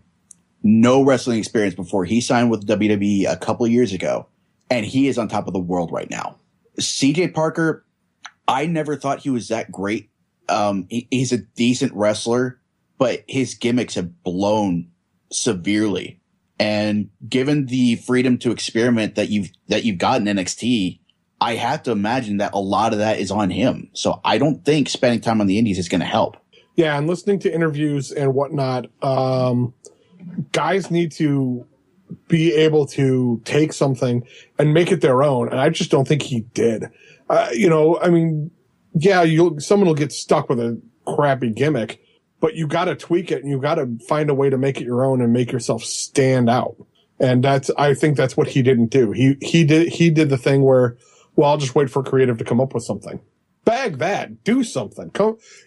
No wrestling experience before he signed with WWE a couple of years ago, and he is on top of the world right now. CJ Parker, I never thought he was that great. He's a decent wrestler, but his gimmicks have blown severely. And given the freedom to experiment that you've got in NXT, I have to imagine that a lot of that is on him. So I don't think spending time on the indies is going to help. Yeah, and listening to interviews and whatnot, guys need to be able to take something and make it their own. And I just don't think he did. Someone will get stuck with a crappy gimmick, but you got to tweak it and you got to find a way to make it your own and make yourself stand out. And I think that's what he didn't do. He did the thing where, well, I'll just wait for creative to come up with something. Bag that. Do something.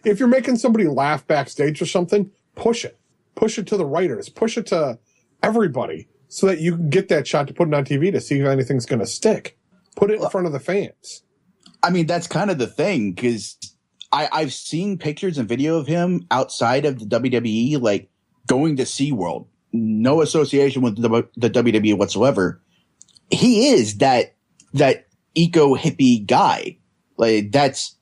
If you're making somebody laugh backstage or something, push it. Push it to the writers. Push it to everybody so that you can get that shot to put it on TV to see if anything's going to stick. Put it in front of the fans. I mean, that's kind of the thing, because I've seen pictures and video of him outside of the WWE, like going to SeaWorld. No association with the WWE whatsoever. He is that eco hippie guy. Like that's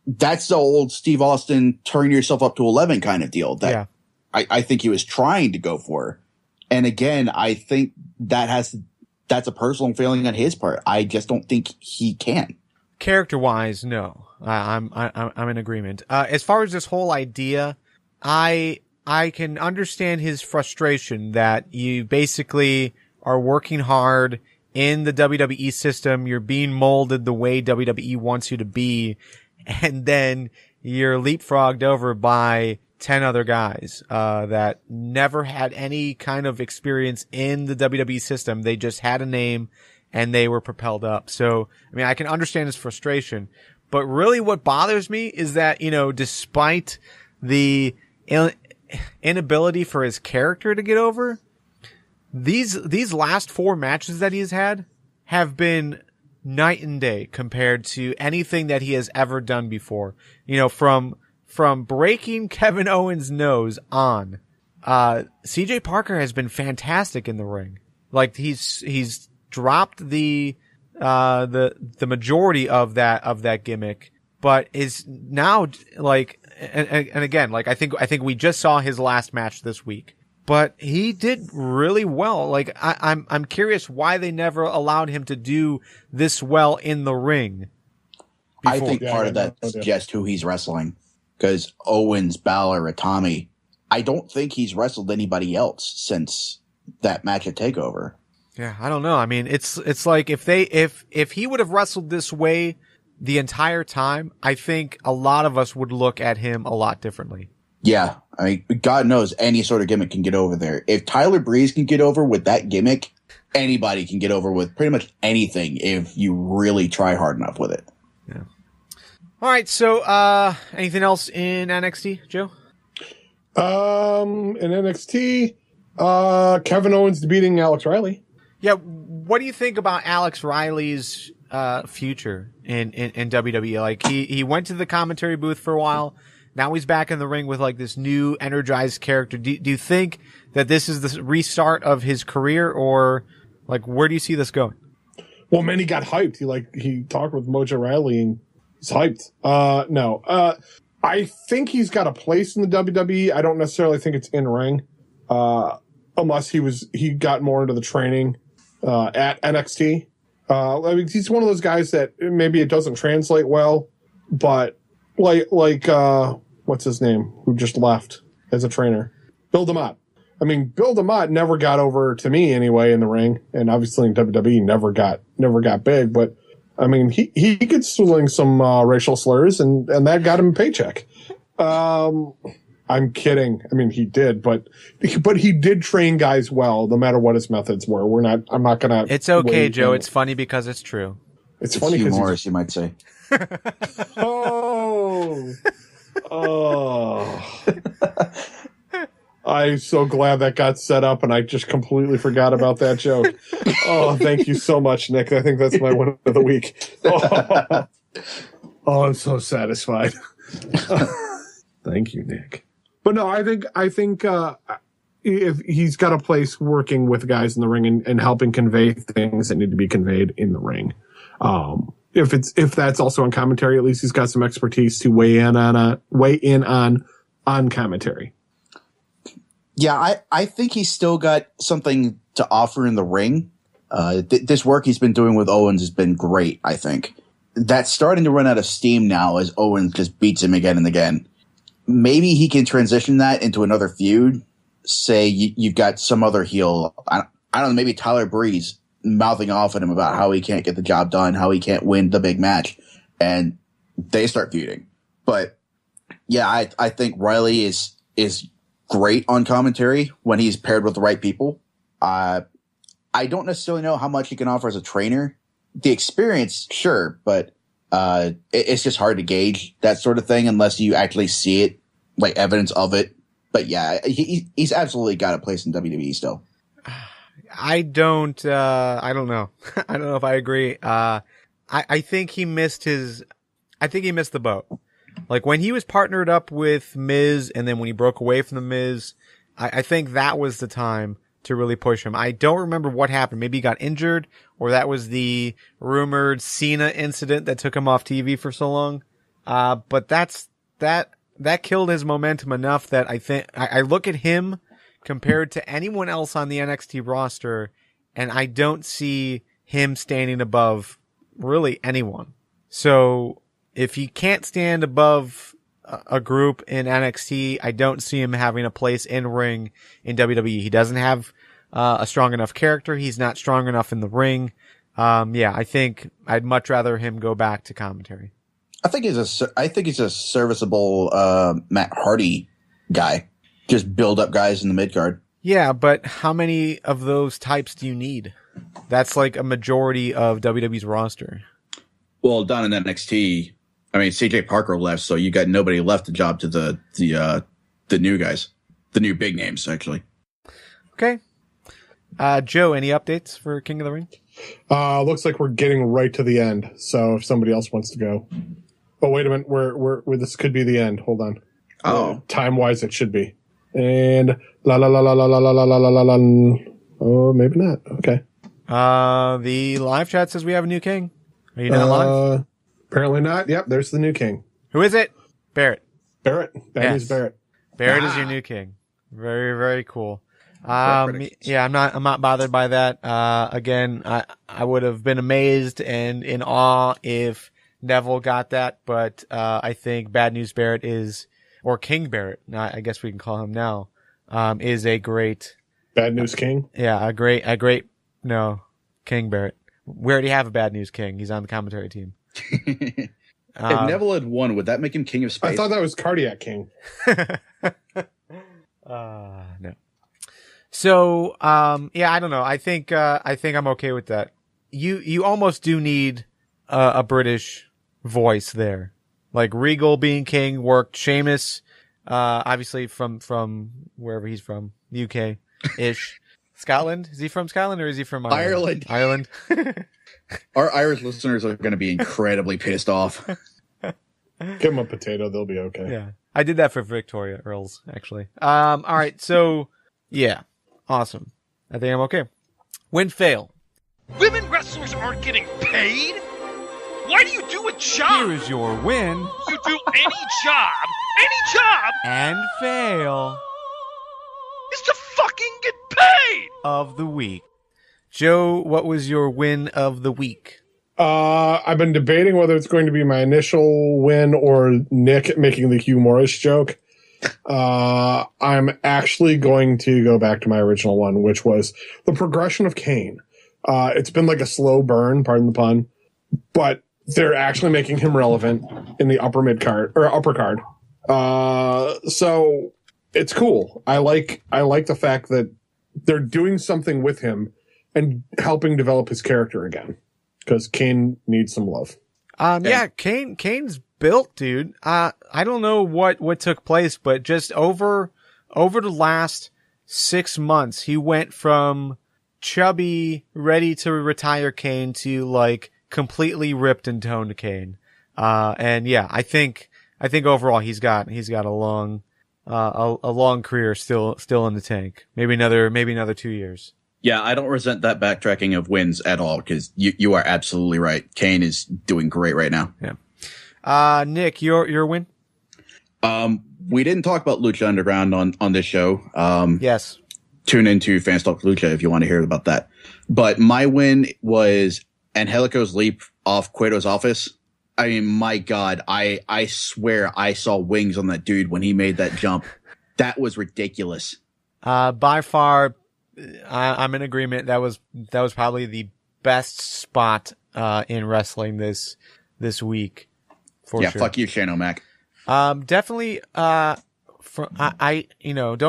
the old Steve Austin turn yourself up to 11 kind of deal that I think he was trying to go for. And again, I think that's a personal failing on his part. I just don't think he can. Character wise, no. I'm in agreement. As far as this whole idea, I can understand his frustration that you basically are working hard in the WWE system. You're being molded the way WWE wants you to be. And then you're leapfrogged over by 10 other guys, that never had any kind of experience in the WWE system. They just had a name and they were propelled up. So, I mean, I can understand his frustration, but really what bothers me is that, despite the inability for his character to get over, these last 4 matches that he's had have been night and day compared to anything that he has ever done before. From breaking Kevin Owens' nose on, CJ Parker has been fantastic in the ring. Like he's dropped the majority of that gimmick, but is now like, and again, like I think we just saw his last match this week, but he did really well. Like I'm curious why they never allowed him to do this well in the ring before. I think part of that's just who he's wrestling. Because Owens, Balor, Itami, I don't think he's wrestled anybody else since that match at TakeOver. Yeah, I don't know. I mean, it's like if he would have wrestled this way the entire time, I think a lot of us would look at him a lot differently. Yeah, I mean, God knows any sort of gimmick can get over there. If Tyler Breeze can get over with that gimmick, anybody can get over with pretty much anything if you really try hard enough with it. Yeah. All right, so anything else in NXT, Joe? In NXT, Kevin Owens beating Alex Riley. Yeah, what do you think about Alex Riley's future in WWE? Like he went to the commentary booth for a while. Now he's back in the ring with like this new energized character. Do you think that this is the restart of his career, or like where do you see this going? Well, man, he got hyped. He talked with Mojo Riley and he's hyped. No. I think he's got a place in the WWE. I don't necessarily think it's in ring. Unless he got more into the training, at NXT. I mean, he's one of those guys that maybe it doesn't translate well, but like, what's his name? Who just left as a trainer? Bill DeMott. I mean, Bill DeMott never got over to me anyway in the ring, and obviously in WWE never got big, but I mean, he could sling some racial slurs, and that got him a paycheck. I'm kidding. I mean, he did, but he did train guys well, no matter what his methods were. I'm not gonna. It's okay, Joe. It's funny because it's true. It's funny because humorous, you might say. I'm so glad that got set up, and I just completely forgot about that joke. Oh, thank you so much, Nick. I think that's my win of the week. Oh, I'm so satisfied. Thank you, Nick. But no, I think if he's got a place working with guys in the ring and helping convey things that need to be conveyed in the ring. If that's also on commentary, at least he's got some expertise to weigh in on commentary. Yeah, I think he's still got something to offer in the ring. This work he's been doing with Owens has been great, I think. That's starting to run out of steam now as Owens just beats him again and again. Maybe he can transition that into another feud. Say you've got some other heel. I don't know, maybe Tyler Breeze mouthing off at him about how he can't get the job done, how he can't win the big match. And they start feuding. But yeah, I think Riley is great on commentary when he's paired with the right people. I don't necessarily know how much he can offer as a trainer. The experience, sure, but it's just hard to gauge that sort of thing unless you actually see it, like evidence of it. But yeah, he's absolutely got a place in WWE still. I don't know. I don't know if I agree. I think he missed the boat. Like when he was partnered up with Miz and then when he broke away from the Miz, I think that was the time to really push him. I don't remember what happened. Maybe he got injured or that was the rumored Cena incident that took him off TV for so long. But that killed his momentum enough that I think I look at him compared to anyone else on the NXT roster and I don't see him standing above really anyone. So if he can't stand above a group in NXT, I don't see him having a place in ring in WWE. He doesn't have a strong enough character. He's not strong enough in the ring. Yeah, I think I'd much rather him go back to commentary. I think he's a serviceable Matt Hardy guy. Just build up guys in the mid card. Yeah, but how many of those types do you need? That's like a majority of WWE's roster. Well, down in NXT, I mean, CJ Parker left, so you got nobody left to job to the new guys, the new big names, actually. Okay. Joe, any updates for King of the Ring? Looks like we're getting right to the end. So if somebody else wants to go, oh wait a minute, we're this could be the end. Hold on. Oh, time wise, it should be. And la la la la la la la la la la la. Oh, maybe not. Okay. The live chat says we have a new king. Are you not live? Apparently not. Yep, there's the new king. Who is it? Barrett. Bad news Barrett. Barrett is your new king. Very, very cool. Yeah, I'm not bothered by that. Again, I would have been amazed and in awe if Neville got that, but, I think Bad News Barrett or King Barrett, I guess we can call him now, is a great. Bad News King? Yeah, no, King Barrett. We already have a Bad News King. He's on the commentary team. If Neville had won, would that make him King of Space? I thought that was Cardiac King. No. So, yeah, I don't know. I think I'm okay with that. You almost do need a British voice there. Like Regal being king worked. Sheamus, obviously from wherever he's from, UK-ish. Scotland? Is he from Scotland or is he from Ireland? Ireland. Our Irish listeners are going to be incredibly pissed off. Give them a potato. They'll be okay. Yeah. I did that for Victoria Earls, actually. All right. So, yeah. Awesome. I think I'm okay. Win, fail. Women wrestlers aren't getting paid? Why do you do a job? Here is your win. You do any job, and fail is to fucking get paid! Of the week. Joe, what was your win of the week? I've been debating whether it's going to be my initial win or Nick making the Hugh Morris joke. I'm actually going to go back to my original one, which was the progression of Kane. It's been like a slow burn, pardon the pun, but they're actually making him relevant in the upper card. So it's cool. I like the fact that they're doing something with him and helping develop his character again. Because Kane needs some love. Yeah, Kane's built, dude. I don't know what took place, but just over over the last 6 months, he went from chubby, ready to retire Kane to like completely ripped and toned Kane. And yeah, I think overall he's got a long career still in the tank. Maybe another 2 years. Yeah, I don't resent that backtracking of wins at all because you are absolutely right. Kane is doing great right now. Yeah. Nick, your win? We didn't talk about Lucha Underground on this show. Yes. Tune into Fans Talk Lucha if you want to hear about that. But my win was Angelico's leap off Cueto's office. I mean, my God, I swear I saw wings on that dude when he made that jump. That was ridiculous. By far, I'm in agreement. That was probably the best spot in wrestling this week. For sure. Fuck you, Shane O'Mac. Definitely. Don't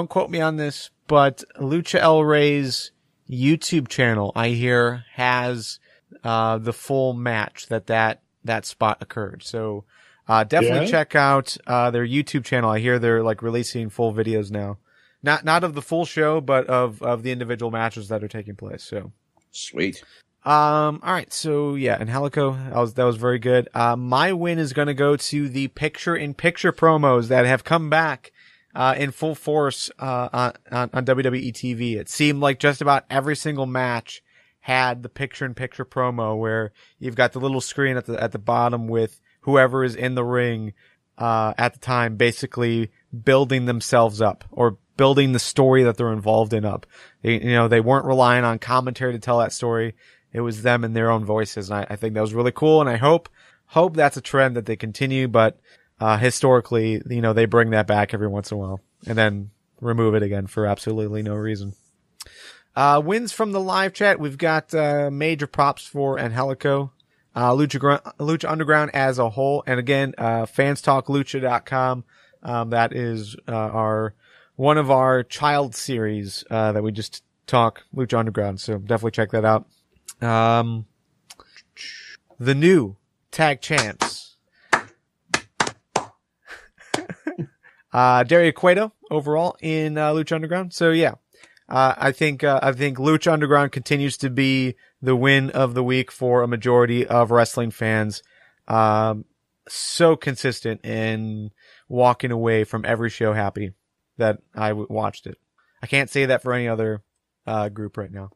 quote me on this, but Lucha El Rey's YouTube channel, I hear, has the full match that spot occurred. So definitely check out their YouTube channel. I hear they're like releasing full videos now. Not of the full show, but of the individual matches that are taking place. So sweet. All right. So yeah, Angelico, that was very good. My win is going to go to the picture-in-picture promos that have come back in full force on WWE TV. It seemed like just about every single match had the picture-in-picture promo where you've got the little screen at the bottom with whoever is in the ring at the time, basically building themselves up or building the story that they're involved in up. They weren't relying on commentary to tell that story. It was them in their own voices. And I think that was really cool. And I hope that's a trend that they continue. But, historically, they bring that back every once in a while and then remove it again for absolutely no reason. Wins from the live chat. We've got, major props for Angelico, Lucha Underground as a whole. And again, fanstalklucha.com. That is, one of our child series, that we just talk Lucha Underground. So definitely check that out. The new tag champs. Dario Cueto overall in Lucha Underground. So yeah, I think Lucha Underground continues to be the win of the week for a majority of wrestling fans. So consistent in walking away from every show happy that I watched it. I can't say that for any other group right now.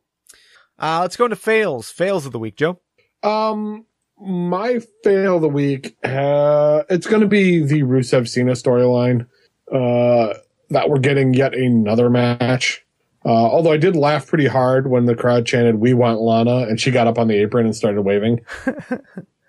Let's go into fails of the week, Joe. My fail of the week, it's going to be the Rusev Cena storyline, that we're getting yet another match. Although I did laugh pretty hard when the crowd chanted, "We want Lana," and she got up on the apron and started waving.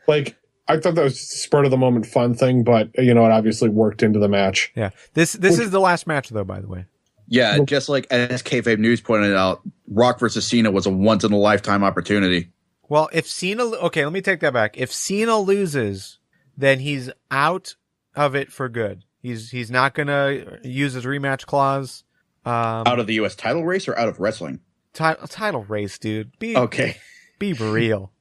Like, I thought that was just a spur of the moment fun thing, but it obviously worked into the match. Yeah. This is the last match though, by the way. Yeah, just like as Kayfabe News pointed out, Rock versus Cena was a once-in-a-lifetime opportunity. Well, if Cena... Okay, let me take that back. If Cena loses, then he's out of it for good. He's not going to use his rematch clause. Out of the U.S. title race or out of wrestling? Title race, dude. Okay. Be real.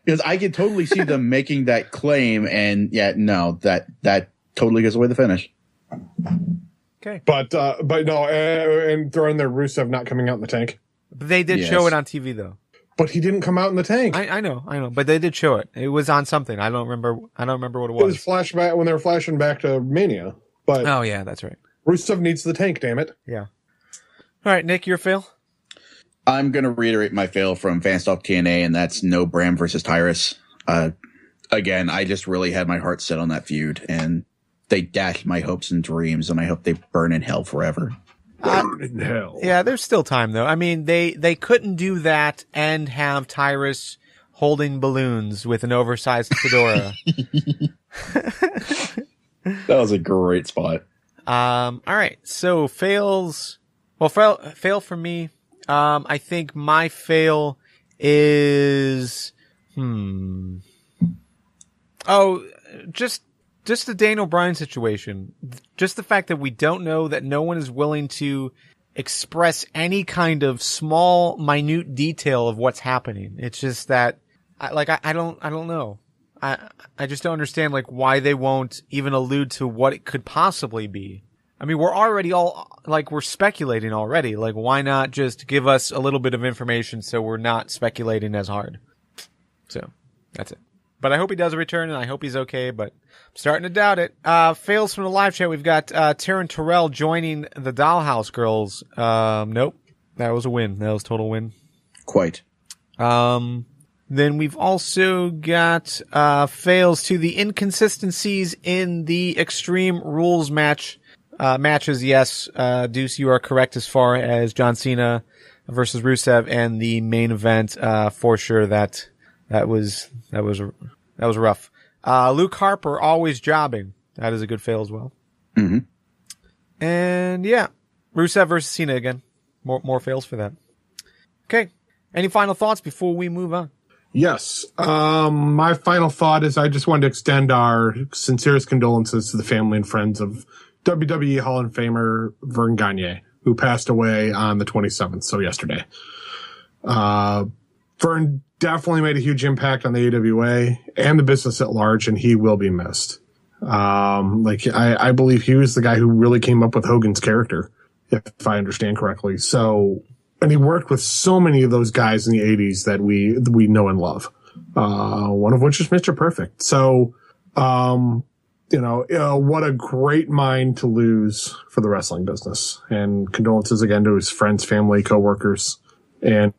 Because I can totally see them making that claim, and no, that totally gives away the finish. Okay. But no, and throwing their Rusev not coming out in the tank. But they did show it on TV though. But he didn't come out in the tank. I know. But they did show it. It was on something. I don't remember what it was. It was flashback when they were flashing back to Mania. But oh yeah, that's right. Rusev needs the tank, damn it. Yeah. All right, Nick, your fail? I'm going to reiterate my fail from Fanstalk TNA, and that's No Bram versus Tyrus. Again, I just really had my heart set on that feud, and they dashed my hopes and dreams, and I hope they burn in hell forever. Burn in hell. Yeah, there's still time, though. I mean, they couldn't do that and have Tyrus holding balloons with an oversized fedora. That was a great spot. All right. So fails. Well, fail for me. I think my fail is, just the Daniel Bryan situation. Just the fact that we don't know, that no one is willing to express any kind of small, minute detail of what's happening. It's just that, I don't know. I just don't understand, why they won't even allude to what it could possibly be. I mean, we're already we're speculating already. Like, why not just give us a little bit of information so we're not speculating as hard? So, that's it. But I hope he does return, and I hope he's okay, but I'm starting to doubt it. Fails from the live chat. We've got Taryn Terrell joining the Dollhouse Girls. Nope. That was a win. That was a total win. Quite. Then we've also got fails to the inconsistencies in the Extreme Rules matches. Yes, Deuce, you are correct as far as John Cena versus Rusev and the main event. For sure, that was rough. Luke Harper always jobbing. That is a good fail as well. Mm-hmm. And yeah, Rusev versus Cena again. More fails for that. Okay. Any final thoughts before we move on? Yes. My final thought is I just wanted to extend our sincerest condolences to the family and friends of WWE Hall of Famer Vern Gagne, who passed away on the 27th, so yesterday. Vern definitely made a huge impact on the AWA and the business at large, and he will be missed. I believe he was the guy who really came up with Hogan's character, if I understand correctly. So, and he worked with so many of those guys in the 80s that we know and love. One of which is Mr. Perfect. So, what a great mind to lose for the wrestling business. And condolences again to his friends, family, coworkers, and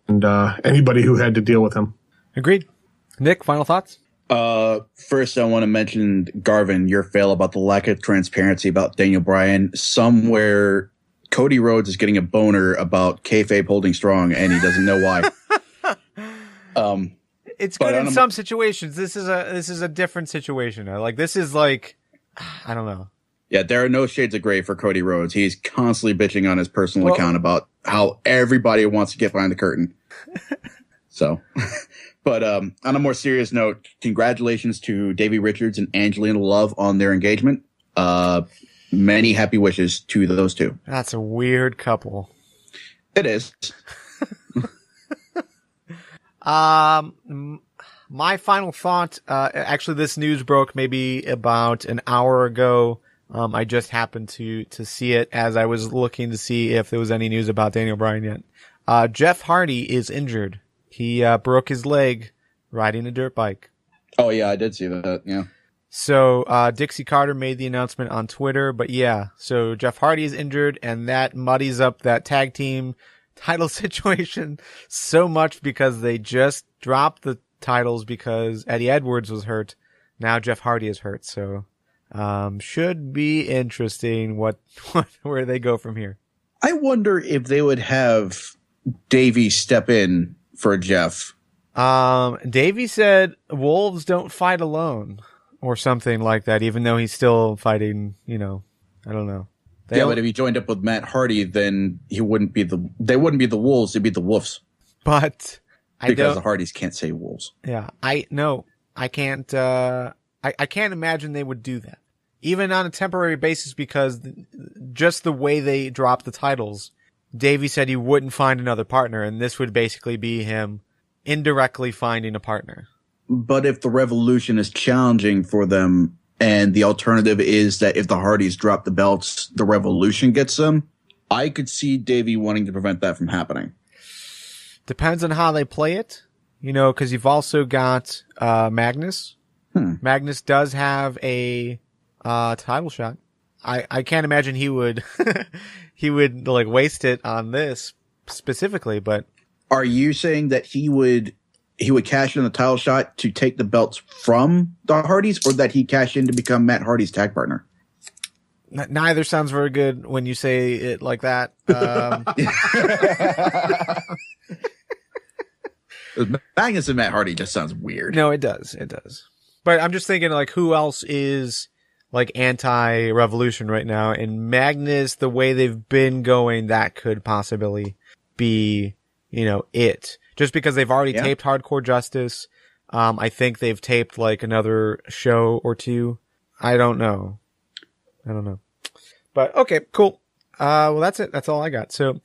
anybody who had to deal with him. Agreed. Nick, final thoughts? First, I want to mention, Garvin, your fail about the lack of transparency about Daniel Bryan. Somewhere, Cody Rhodes is getting a boner about kayfabe holding strong, and he doesn't know why. It's good in some situations. This is a different situation. This is like, I don't know. Yeah, there are no shades of gray for Cody Rhodes. He's constantly bitching on his personal account about how everybody wants to get behind the curtain. So, but on a more serious note, congratulations to Davey Richards and Angelina Love on their engagement. Many happy wishes to those two. That's a weird couple. It is. My final thought, actually this news broke maybe about an hour ago. I just happened to see it as I was looking to see if there was any news about Daniel Bryan yet. Jeff Hardy is injured. He broke his leg riding a dirt bike. Oh yeah, I did see that. Yeah. So Dixie Carter made the announcement on Twitter, but yeah, so Jeff Hardy is injured, and that muddies up that tag team title situation so much because they just dropped the titles because Eddie Edwards was hurt. Now Jeff Hardy is hurt, so should be interesting where they go from here. I wonder if they would have Davey step in for Jeff. Davey said wolves don't fight alone or something like that, even though he's still fighting, I don't know. But if he joined up with Matt Hardy, then they wouldn't be the wolves, they'd be the wolves. But because the Hardys can't say wolves. Yeah, I can't, I can't imagine they would do that. Even on a temporary basis, because just the way they dropped the titles, Davey said he wouldn't find another partner, and this would basically be him indirectly finding a partner. But if the Revolution is challenging for them, and the alternative is that if the Hardys drop the belts, the Revolution gets them, I could see Davey wanting to prevent that from happening. Depends on how they play it, because you've also got Magnus. Magnus does have a title shot. I can't imagine he would waste it on this specifically, but are you saying that he would cash in the title shot to take the belts from the Hardys, or that he cashed in to become Matt Hardy's tag partner? Neither sounds very good when you say it like that. Magnus and Matt Hardy just sounds weird. No, it does. It does. But I'm just thinking, who else is anti-Revolution right now? And Magnus, the way they've been going, that could possibly be, it. Just because they've already taped Hardcore Justice. I think they've taped another show or two. I don't know. But okay, cool. Well, that's it. That's all I got. So,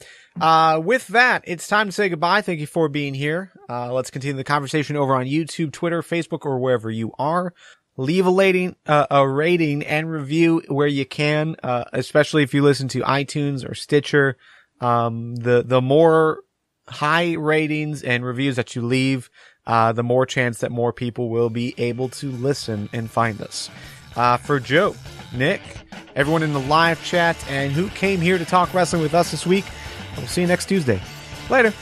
with that, it's time to say goodbye. Thank you for being here. Let's continue the conversation over on YouTube, Twitter, Facebook, or wherever you are. leave a rating and review where you can, especially if you listen to iTunes or Stitcher. The more high ratings and reviews that you leave, the more chance that more people will be able to listen and find us. For Joe, Nick, everyone in the live chat, and who came here to talk wrestling with us this week, we'll see you next Tuesday. Later.